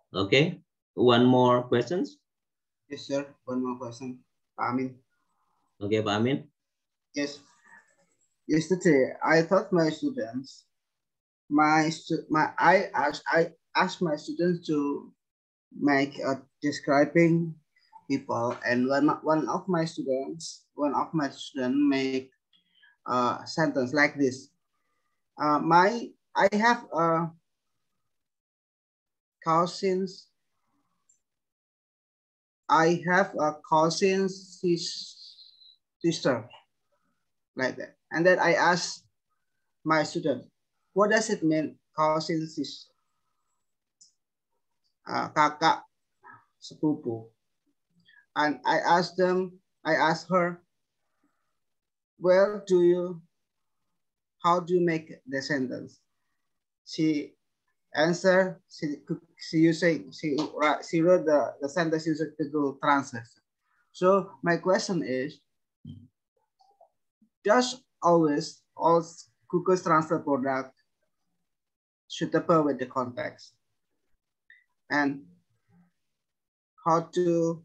Okay, one more questions? Yes, sir. One more question. Pak Amin. Okay, Pak Amin. Yes. Yesterday, I taught my students. I asked my students to make a describing people, and one of my students make a sentence like this. I have a cousins. I have a cousin. sister, like that. And then I asked my student, what does it mean, cousin sister? Kakak sepupu. And I asked her, how do you make the sentence? She answered, she wrote the sentence using Google Translate. So my question is, does always all Google Translate product suitable with the context? And how to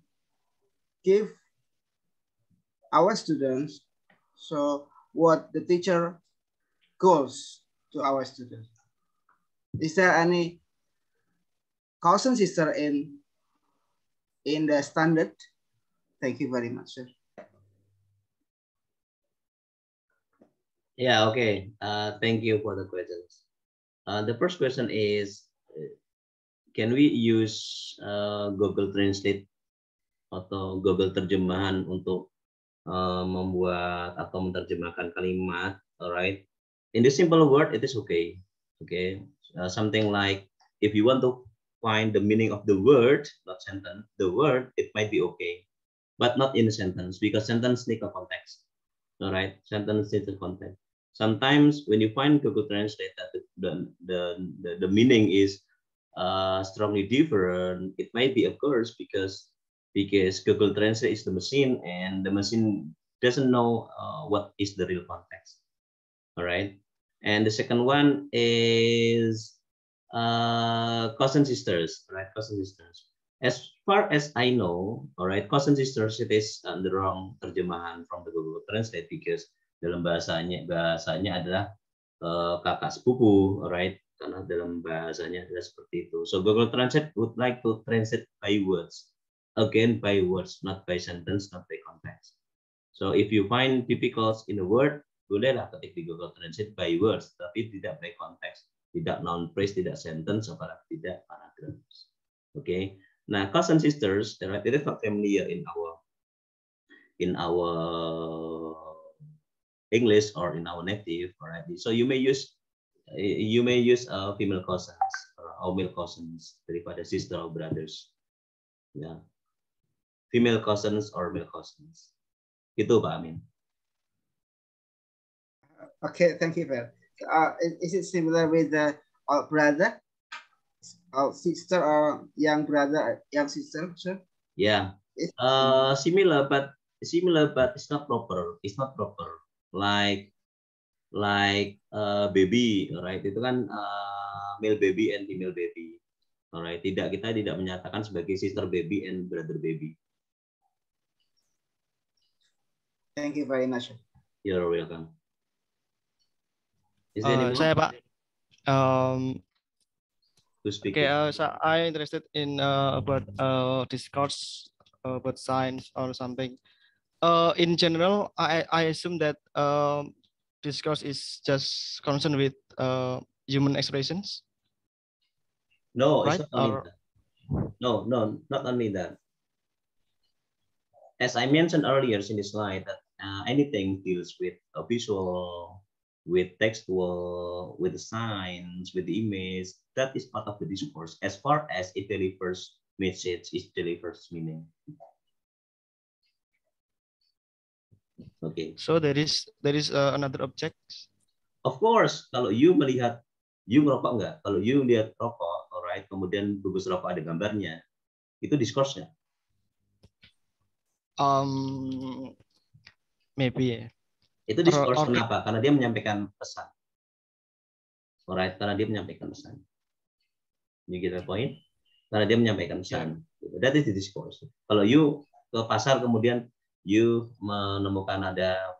give our students, so what the teacher goes to our students. Is there any cousin sister in the standard? Thank you very much, sir. Yeah, okay. Thank you for the questions. The first question is, can we use Google Translate atau Google Terjemahan untuk membuat atau menerjemahkan kalimat? Alright. In the simple word, it is okay. Okay. Something like, if you want to find the meaning of the word, not sentence, the word, it might be okay, but not in a sentence, because sentence need a context. All right, sentence needs a context. Sometimes when you find Google Translate that the meaning is strongly different, it might be, of course, because Google Translate is the machine, and the machine doesn't know what is the real context. All right, and the second one is cousin sisters, right? Cousin sisters. As far as I know, all right, cousin sisters, it is the wrong terjemahan from the Google Translate, because dalam bahasanya adalah kakak sepupu, right? Karena dalam bahasanya adalah seperti itu. So Google Translate would like to translate by words, again by words, not by sentence, not by context. So if you find difficult in a word, bolehlah ketik di Google Translate by words, tapi tidak by context, tidak noun phrase, tidak sentence, apalagi tidak paragraph. Okay. Nah, cousin sisters, right, it is not familiar in our English or in our native, right? So you may use female cousins or male cousins daripada sister or brothers. Yeah, female cousins or male cousins. Itu Pak Amin. Okay, thank you, Phil. Is it similar with the brother, sister, or young brother, young sister, sir? Yeah, similar, but it's not proper. It's not proper. Like baby, right? Itu kan male baby and female baby. Alright, kita tidak menyatakan sebagai sister baby and brother baby. Thank you very much. You're welcome. Saya Pak. Okay, so I interested in about discourse about science or something. In general, I assume that discourse is just concerned with human expressions. No, right? It's not only that. No, not only that. As I mentioned earlier in the slide, that anything deals with a visual, with textual, with the signs, with the image, that is part of the discourse, as far as it delivers message, it delivers meaning. Okay. So there is another object. Of course, kalau you melihat, you merokok enggak? Kalau you lihat rokok, alright, kemudian bungkus rokok ada gambarnya, itu discourse-nya. Maybe. Itu discourse. Kenapa? Karena dia menyampaikan pesan. Alright, karena dia menyampaikan pesan. You get the point? Karena dia menyampaikan pesan. Yeah. That is the discourse. Kalau you ke pasar kemudian you menemukan ada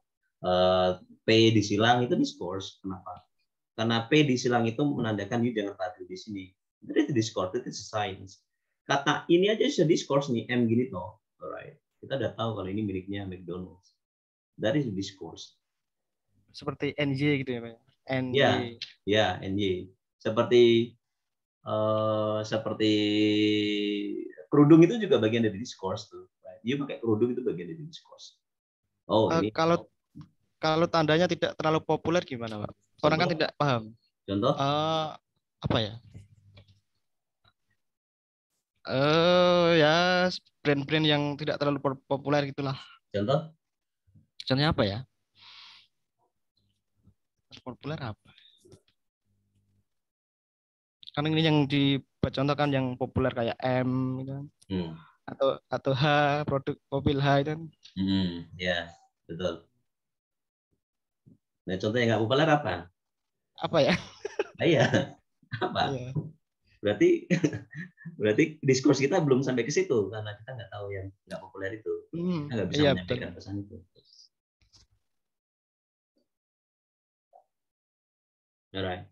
P disilang, itu discourse. Kenapa? Karena P disilang itu menandakan you jangan parkir di sini. That is the discourse. That is science. Kata ini aja sudah discourse nih, M gini toh. Alright. Kita udah tahu kalau ini miliknya McDonald's. That is the discourse. Seperti NJ gitu ya Pak? NJ. Ya, NJ. Seperti kerudung itu juga bagian dari discourse tuh. Right? Dia pakai kerudung itu bagian dari discourse. Oh, ini kalau tandanya tidak terlalu populer gimana, Pak? Orang kan contoh? tidak paham. Contoh? Apa ya? Ya brand-brand yang tidak terlalu populer gitulah. Contoh? Contohnya apa ya? Populer apa? Karena ini yang dicontohkan yang populer kayak M gitu kan. Atau H, produk mobil H itu kan. Ya, betul. Nah, contoh yang nggak populer apa? Apa ya? Iya, apa? Iya. Berarti diskurs kita belum sampai ke situ karena kita nggak tahu yang nggak populer itu. Kita nggak bisa Iya, menyampaikan pesan itu. Alright.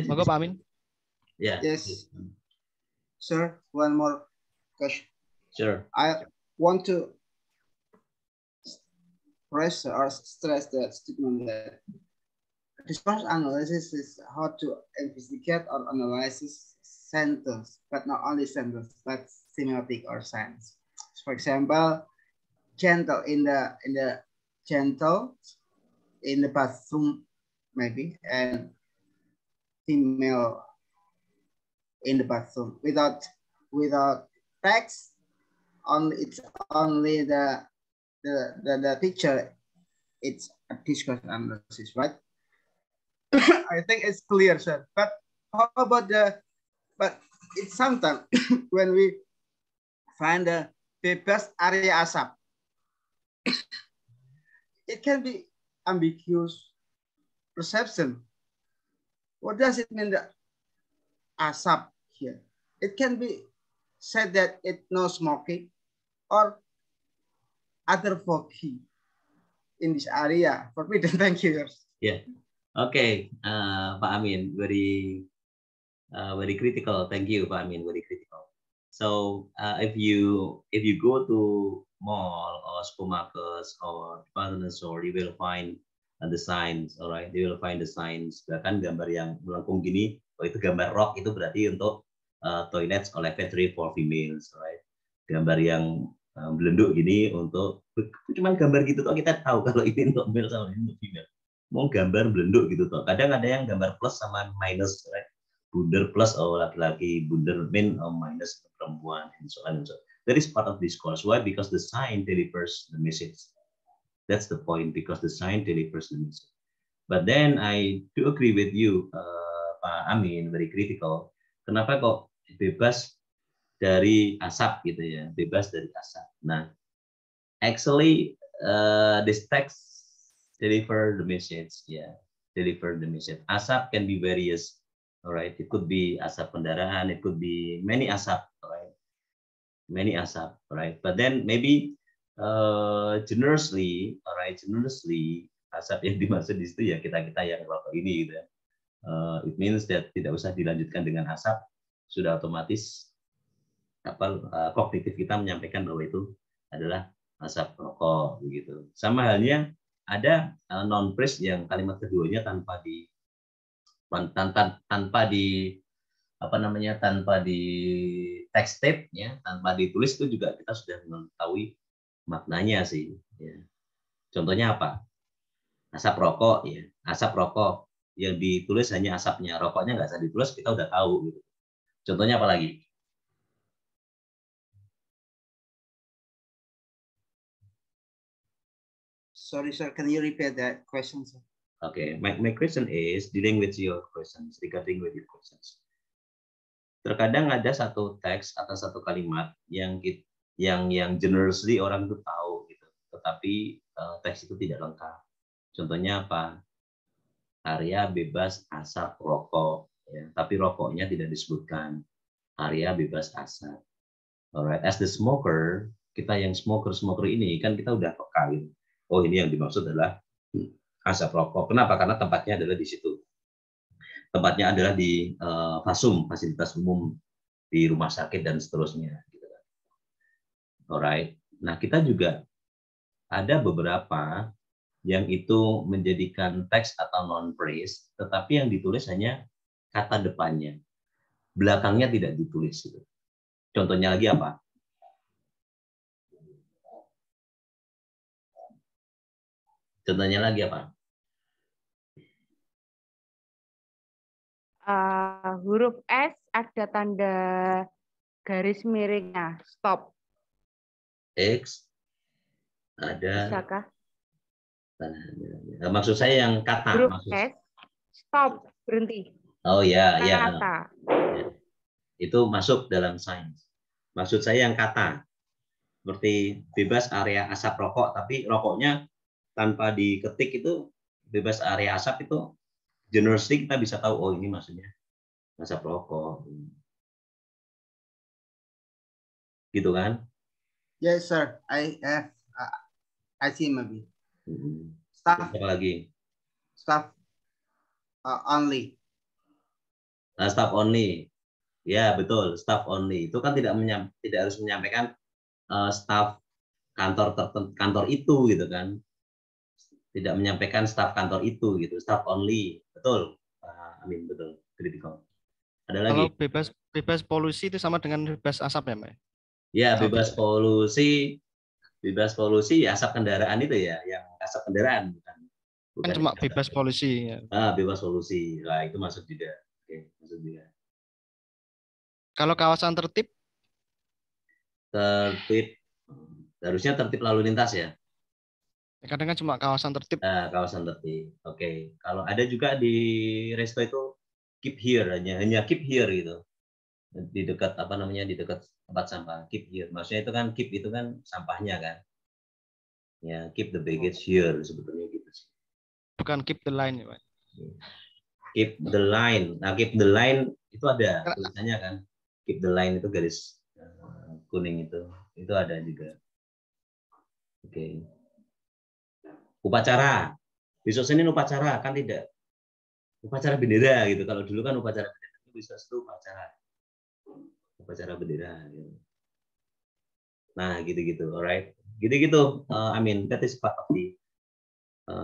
Monggo Pak Amin. Yeah. Yes. Sir, one more question. Sure. I want to press or stress the statement that discourse analysis is how to investigate or analyze sentence, but not only sentence, but semiotic or sense. For example, gentle in the gentle in the bathroom, maybe, and female in the bathroom without text. It's only the picture. It's a discourse analysis, right? I think it's clear, sir. But how about but it's sometimes when we find the bebas area asap, it can be ambiguous perception. What does it mean, the asap here? It can be said that it's no smoking or other foggy in this area. Forbidden. Thank you. Yeah. Okay, Pak Amin, very critical. Thank you, Pak Amin, very critical. So if you go to mall or supermarkets or department store, you will find the signs, alright. You will find the signs. Bahkan gambar yang melengkung gini, oh itu gambar rok, itu berarti untuk toilets or lavatory for females, alright. Gambar yang belenduk gini untuk, cuman gambar gitu kok kita tahu kalau ini untuk male sama ini untuk female. Mau gambar belenduk gitu toh. Kadang ada yang gambar plus sama minus, right? Bundar plus laki-laki, bundar min minus perempuan, and so on and so on. That is part of discourse. Why? Because the sign delivers the message. That's the point. Because the sign delivers the message. But then I do agree with you, Pak Amin, very critical. Kenapa kok bebas dari asap gitu ya? Bebas dari asap. Nah, actually this text deliver the message, deliver the message. Asap can be various, all right. It could be asap kendaraan, it could be many asap, all right, many asap, all right. But then maybe generously, all right, generously asap yang dimaksud di situ ya kita yang rokok ini gitu ya. It means that tidak usah dilanjutkan dengan asap, sudah otomatis kognitif kita menyampaikan bahwa itu adalah asap rokok begitu. Sama halnya ada non-phrase yang kalimat keduanya tanpa di text tape ya, tanpa ditulis itu juga kita sudah mengetahui maknanya sih ya. Contohnya apa? Asap rokok ya, asap rokok yang ditulis hanya asapnya, rokoknya nggak usah ditulis, kita udah tahu gitu. Contohnya apa lagi? Sorry, sir. Can you repeat that question, sir? Okay, my question is dealing with your questions, regarding with your questions. Terkadang ada satu teks atau satu kalimat yang generously orang itu tahu gitu, tetapi teks itu tidak lengkap. Contohnya apa? Area bebas asap rokok, ya, tapi rokoknya tidak disebutkan. Area bebas asap. Alright, as the smoker, kita yang smoker ini kan kita udah pekalin. Oh, ini yang dimaksud adalah asap rokok. Kenapa? Karena tempatnya adalah di situ. Tempatnya adalah di FASUM, fasilitas umum di rumah sakit dan seterusnya. Gitu. Alright. Nah, kita juga ada beberapa yang itu menjadikan teks atau non-phrase, tetapi yang ditulis hanya kata depannya. Belakangnya tidak ditulis. Gitu. Contohnya lagi apa? Contohnya lagi apa? Huruf S ada tanda garis miringnya, stop. X ada. Bisakah? Maksud saya yang kata. Huruf S, stop, berhenti. Oh ya, ya. Kata. Itu masuk dalam sains. Maksud saya yang kata. Seperti bebas area asap rokok, tapi rokoknya tanpa diketik itu bebas area asap itu generously kita bisa tahu, oh ini maksudnya asap rokok. Gitu kan? Yes, sir. I see maybe. Staff. Apa lagi? Staff only. Staff only. Ya, betul, staff only. Itu kan tidak harus menyampaikan staff kantor itu gitu kan. Tidak menyampaikan staff kantor itu gitu, staff only. Betul. Amin, betul. Kritikal. Ada lagi? Kalau bebas polusi itu sama dengan bebas asap ya, Mbak? Ya, bebas polusi ya asap kendaraan itu ya, yang asap kendaraan bukan kan cuma bebas polusi ya. Bebas polusi. Nah, itu masuk juga. Oke, masuk juga. Kalau kawasan tertib harusnya tertib lalu lintas ya. Kadang kan cuma kawasan tertib. Kawasan tertib. Oke. Kalau ada juga di resto itu keep here, hanya keep here gitu. Di dekat di dekat tempat sampah, keep here. Maksudnya itu kan keep itu kan sampahnya kan. Ya, keep the baggage here sebetulnya gitu sih. Bukan keep the line ya, Pak. Keep the line. Nah, keep the line itu ada tulisannya kan. Keep the line itu garis kuning itu ada juga. Oke. Upacara. Besok Senin upacara kan tidak. Upacara bendera gitu. Kalau dulu kan upacara bendera itu bisa itu upacara bendera gitu. Nah, gitu-gitu. Alright. Gitu-gitu. I mean, that is part of the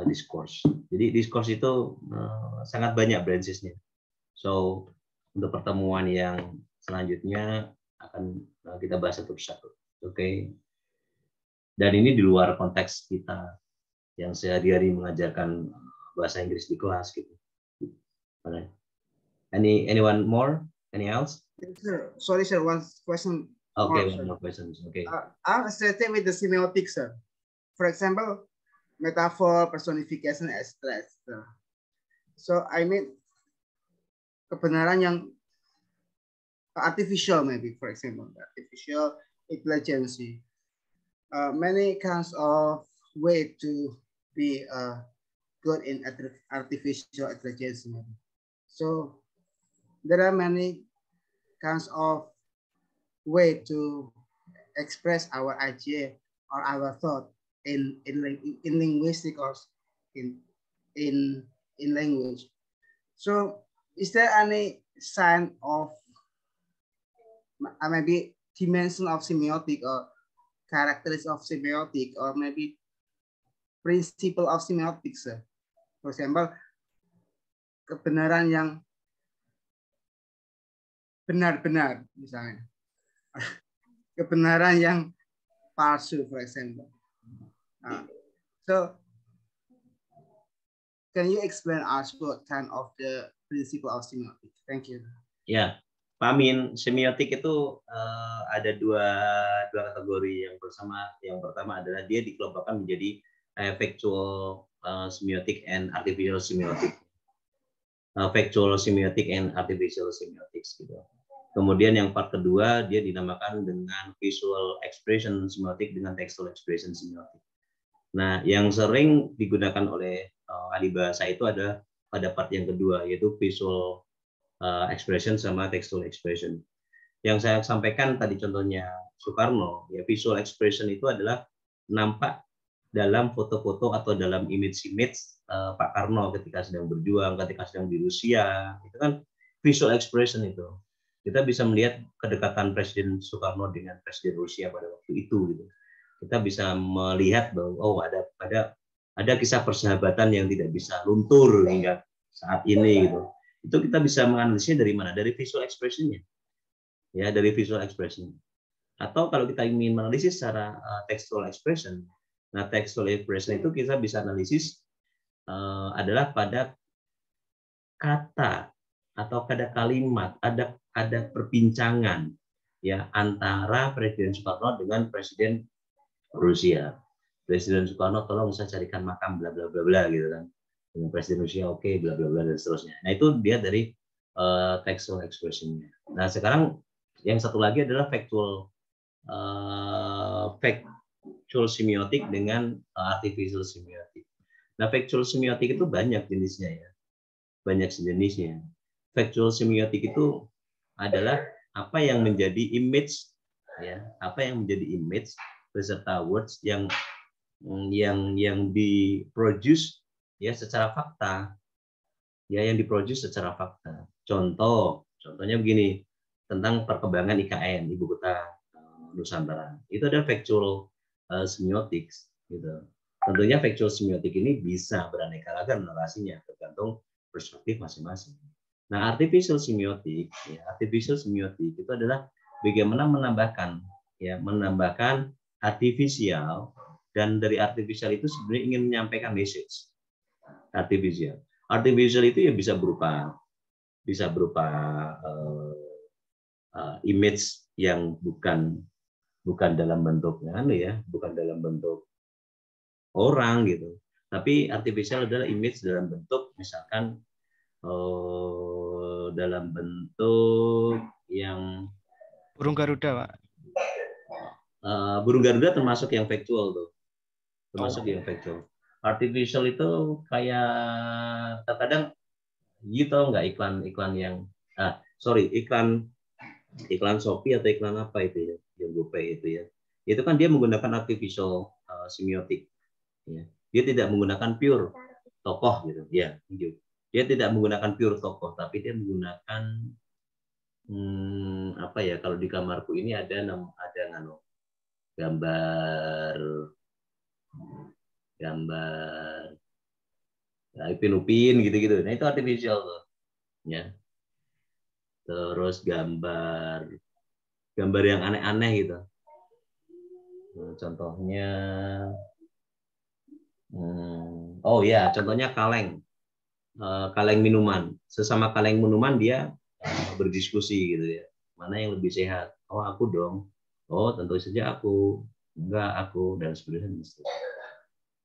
discourse. Jadi discourse itu sangat banyak branches-nya. So, untuk pertemuan yang selanjutnya akan kita bahas satu-satu. Oke. Dan ini di luar konteks kita yang sehari-hari mengajarkan bahasa Inggris di kelas gitu. Anyone more? Any else? Sir, sorry, sir. One question. Okay, one more question. Okay. I'm associated with the semiotics, sir. For example, metaphor, personification, etc. So I mean kebenaran yang artificial, maybe, for example, artificial intelligence. Many kinds of way to be good in artificial intelligence. Maybe. So there are many kinds of way to express our idea or our thought in linguistic or in language. So is there any sign of maybe dimension of semiotic or characteristics of semiotic or maybe principle of semiotics? For example, kebenaran yang benar-benar misalnya. Kebenaran yang palsu, for example. So, can you explain us what kind of the principle of semiotic? Thank you. Ya, Pak Amin, semiotik itu ada dua kategori. Yang pertama adalah dia dikelompokkan menjadi factual semiotic and artificial semiotic. Factual semiotic and artificial semiotics gitu. Kemudian yang part kedua dia dinamakan dengan visual expression semiotic dengan textual expression semiotic. Nah, yang sering digunakan oleh ahli bahasa itu ada pada part yang kedua, yaitu visual expression sama textual expression. Yang saya sampaikan tadi contohnya Soekarno, ya visual expression itu adalah nampak dalam foto-foto atau dalam image-image Pak Karno ketika sedang berjuang, ketika sedang di Rusia, itu kan visual expression itu. Kita bisa melihat kedekatan Presiden Soekarno dengan Presiden Rusia pada waktu itu gitu. Kita bisa melihat bahwa ada kisah persahabatan yang tidak bisa luntur hingga saat ini gitu. Itu kita bisa menganalisisnya dari mana? Dari visual expression-nya. Ya, dari visual expression. Atau kalau kita ingin menganalisis secara textual expression, Nah, textual expression itu kita bisa analisis adalah pada kata atau pada kalimat, ada perbincangan ya antara Presiden Soekarno dengan Presiden Rusia. Presiden Soekarno, tolong saya carikan makam bla bla bla bla gitu kan. Dengan Presiden Rusia, oke, bla bla bla dan seterusnya. Nah, itu dia dari textual expression-nya. Nah, sekarang yang satu lagi adalah factual semiotik dengan artificial semiotik. Nah, factual semiotik itu banyak jenisnya ya. Banyak sejenisnya. Factual semiotik itu adalah apa yang menjadi image ya, apa yang menjadi image beserta words yang diproduce ya secara fakta. Ya, yang diproduce secara fakta. Contohnya begini, tentang perkembangan IKN, Ibu Kota Nusantara. Itu ada factual semiotics gitu. Tentunya factual semiotik ini bisa beraneka ragam narasinya tergantung perspektif masing-masing. Nah, artificial semiotik itu adalah bagaimana menambahkan artificial, dan dari artificial itu sebenarnya ingin menyampaikan message. Artificial itu ya bisa berupa image yang bukan dalam bentuknya bukan dalam bentuk orang gitu. Tapi artificial adalah image dalam bentuk misalkan dalam bentuk yang burung Garuda, Pak. Burung Garuda termasuk yang factual tuh. Termasuk yang factual. Artificial itu kayak terkadang tahu nggak iklan yang iklan Shopee atau iklan apa itu ya, yang GoPay itu ya. Itu kan dia menggunakan artificial semiotik. Ya. Dia tidak menggunakan pure tokoh gitu. Ya, dia tidak menggunakan pure tokoh, tapi dia menggunakan kalau di kamarku ini ada gambar Upin gitu-gitu. Nah, itu artificial tuh. Ya. Terus gambar yang aneh-aneh gitu. Nah, contohnya contohnya kaleng minuman. Sesama kaleng minuman dia berdiskusi gitu ya. Mana yang lebih sehat? Oh, aku dong. Oh, tentu saja aku. Enggak, aku, dan sebagainya.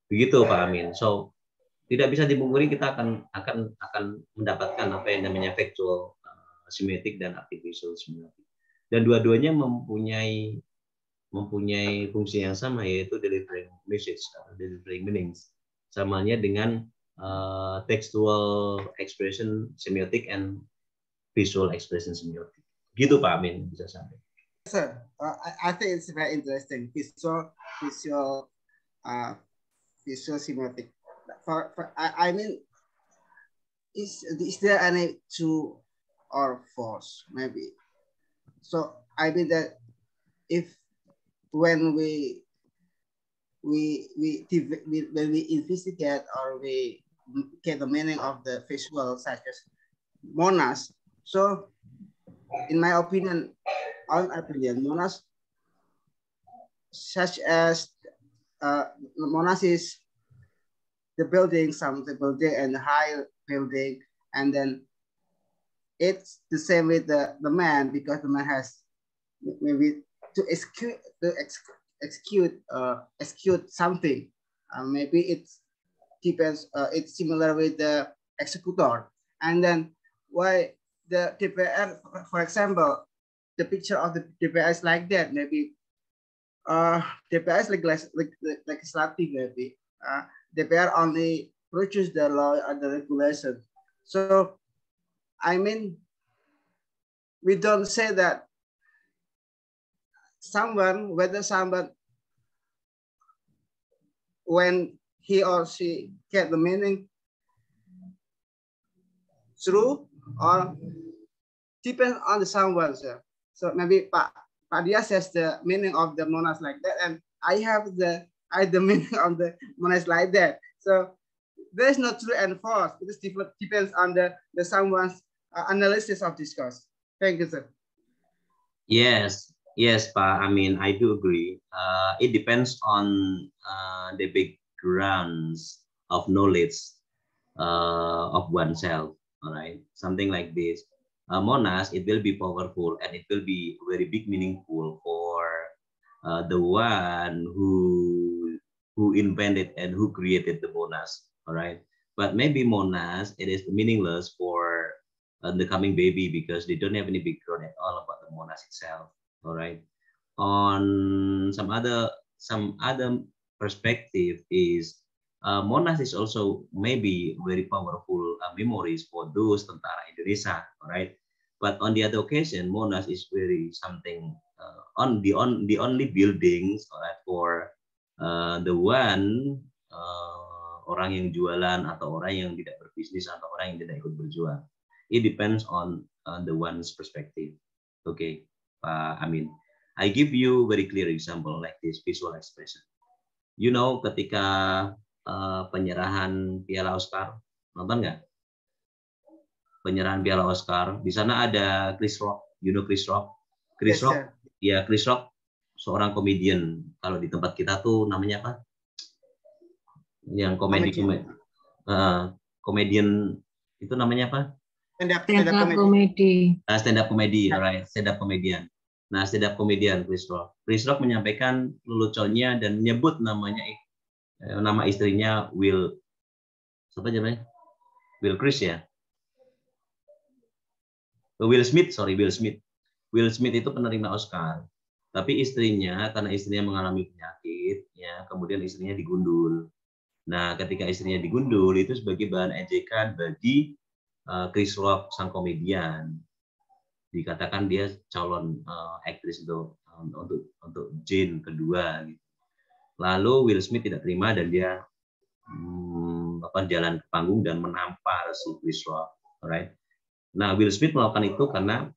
Begitu Pak Amin. So, tidak bisa dipungkiri kita akan mendapatkan apa yang namanya factual semiotik dan artificial semiotik. Dan dua-duanya mempunyai fungsi yang sama, yaitu delivering message atau delivering meanings. Samanya dengan textual expression semiotik and visual expression semiotik. Gitu Pak Amin bisa sampai. Sir, I think it's very interesting. Visual semiotic. I mean, is there any true or false? Maybe. So I mean that if when we investigate or we get the meaning of the visual such as Monas, so in my opinion, Monas, such as Monas is the building, and the high building, and then it's the same with the man, because the man has maybe to execute something. Maybe it depends. It's similar with the executor, and then why the DPR, for example, the picture of the DPR is like that. Maybe DPR is legislative. Maybe DPR only produce the law and the regulation. So, I mean, we don't say that whether someone, when he or she get the meaning true or depends on the someone. So maybe Pak Dia says the meaning of the Monas like that, and I have the meaning of the Monas like that. So there's no true and false. It depends on the someone's analysis of discourse. Thank you, sir. Yes, Yes, Pak. I mean, I do agree. It depends on the backgrounds of knowledge of oneself. All right, something like this. Monas, it will be powerful and it will be very big, meaningful for the one who invented and who created the Monas. All right, but maybe Monas it is meaningless for the coming baby because they don't have any background at all about the Monas itself. All right. On some other perspective is Monas is also maybe very powerful memories for those tentara Indonesia, all right? But on the other occasion, Monas is very something on the only buildings, all right, for the one orang yang jualan atau orang yang tidak berbisnis atau orang yang tidak ikut berjuang. It depends on the one's perspective. Okay, Pak Amin. I give you very clear example like this visual expression. You know, ketika penyerahan Piala Oscar, nonton nggak? Penyerahan Piala Oscar, di sana ada Chris Rock. You know Chris Rock? Chris Rock, ya Chris Rock, seorang komedian. Kalau di tempat kita tuh namanya apa? Yang komedian itu namanya apa? Stand up comedy. Stand up comedy, alright, stand up comedian. Nah, stand up comedian Chris Rock. Chris Rock menyampaikan leluconnya dan menyebut nama istrinya Will. Siapa namanya? Will Chris ya? Will Smith, sorry, Will Smith. Will Smith itu penerima Oscar. Tapi istrinya, karena istrinya mengalami penyakit, ya, kemudian istrinya digundul. Nah, ketika istrinya digundul, itu sebagai bahan ejekan bagi Chris Rock, sang komedian. Dikatakan dia calon aktris untuk Jane kedua. Gitu. Lalu Will Smith tidak terima dan dia jalan ke panggung dan menampar si Chris Rock. Alright. Nah, Will Smith melakukan itu karena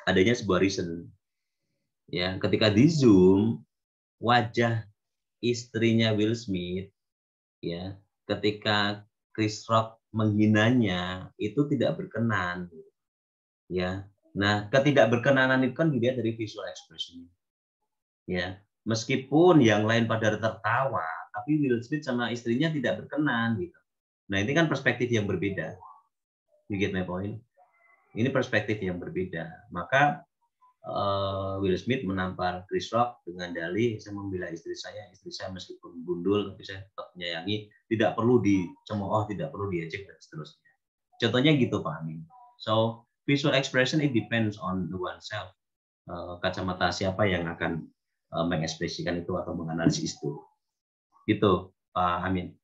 adanya sebuah reason. Ya, ketika di Zoom, wajah istrinya Will Smith, ya, ketika Chris Rock menghinanya itu tidak berkenan, ya. Nah, ketidakberkenanan itu kan dilihat dari visual expression, ya. Meskipun yang lain pada tertawa, tapi Will Smith sama istrinya tidak berkenan, gitu. Nah, ini kan perspektif yang berbeda. You get my point? Ini perspektif yang berbeda. Maka Will Smith menampar Chris Rock dengan dalih, saya membela istri saya meskipun gundul tapi saya tetap menyayangi, tidak perlu dicemooh, tidak perlu diejek dan seterusnya. Contohnya gitu Pak Amin. So visual expression it depends on the oneself. Kacamata siapa yang akan mengekspresikan itu atau menganalisis itu. Gitu Pak Amin.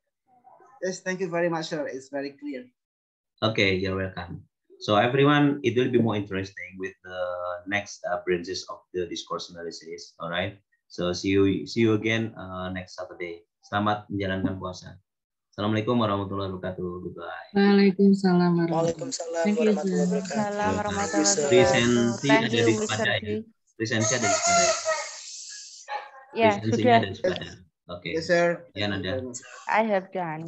Yes, thank you very much, sir. It's very clear. Okay, you're welcome. So everyone, it will be more interesting with the next branches of the discourse analysis. All right. So see you again next Saturday. Selamat menjalankan puasa. Assalamualaikum warahmatullahi wabarakatuh. Goodbye. Waalaikumsalam warahmatullahi wabarakatuh. Presensi ada di sepada ya. Presensi ada di sepada. Ya, sudah. Oke. Yes, sir. Ya, Nanda. I have done.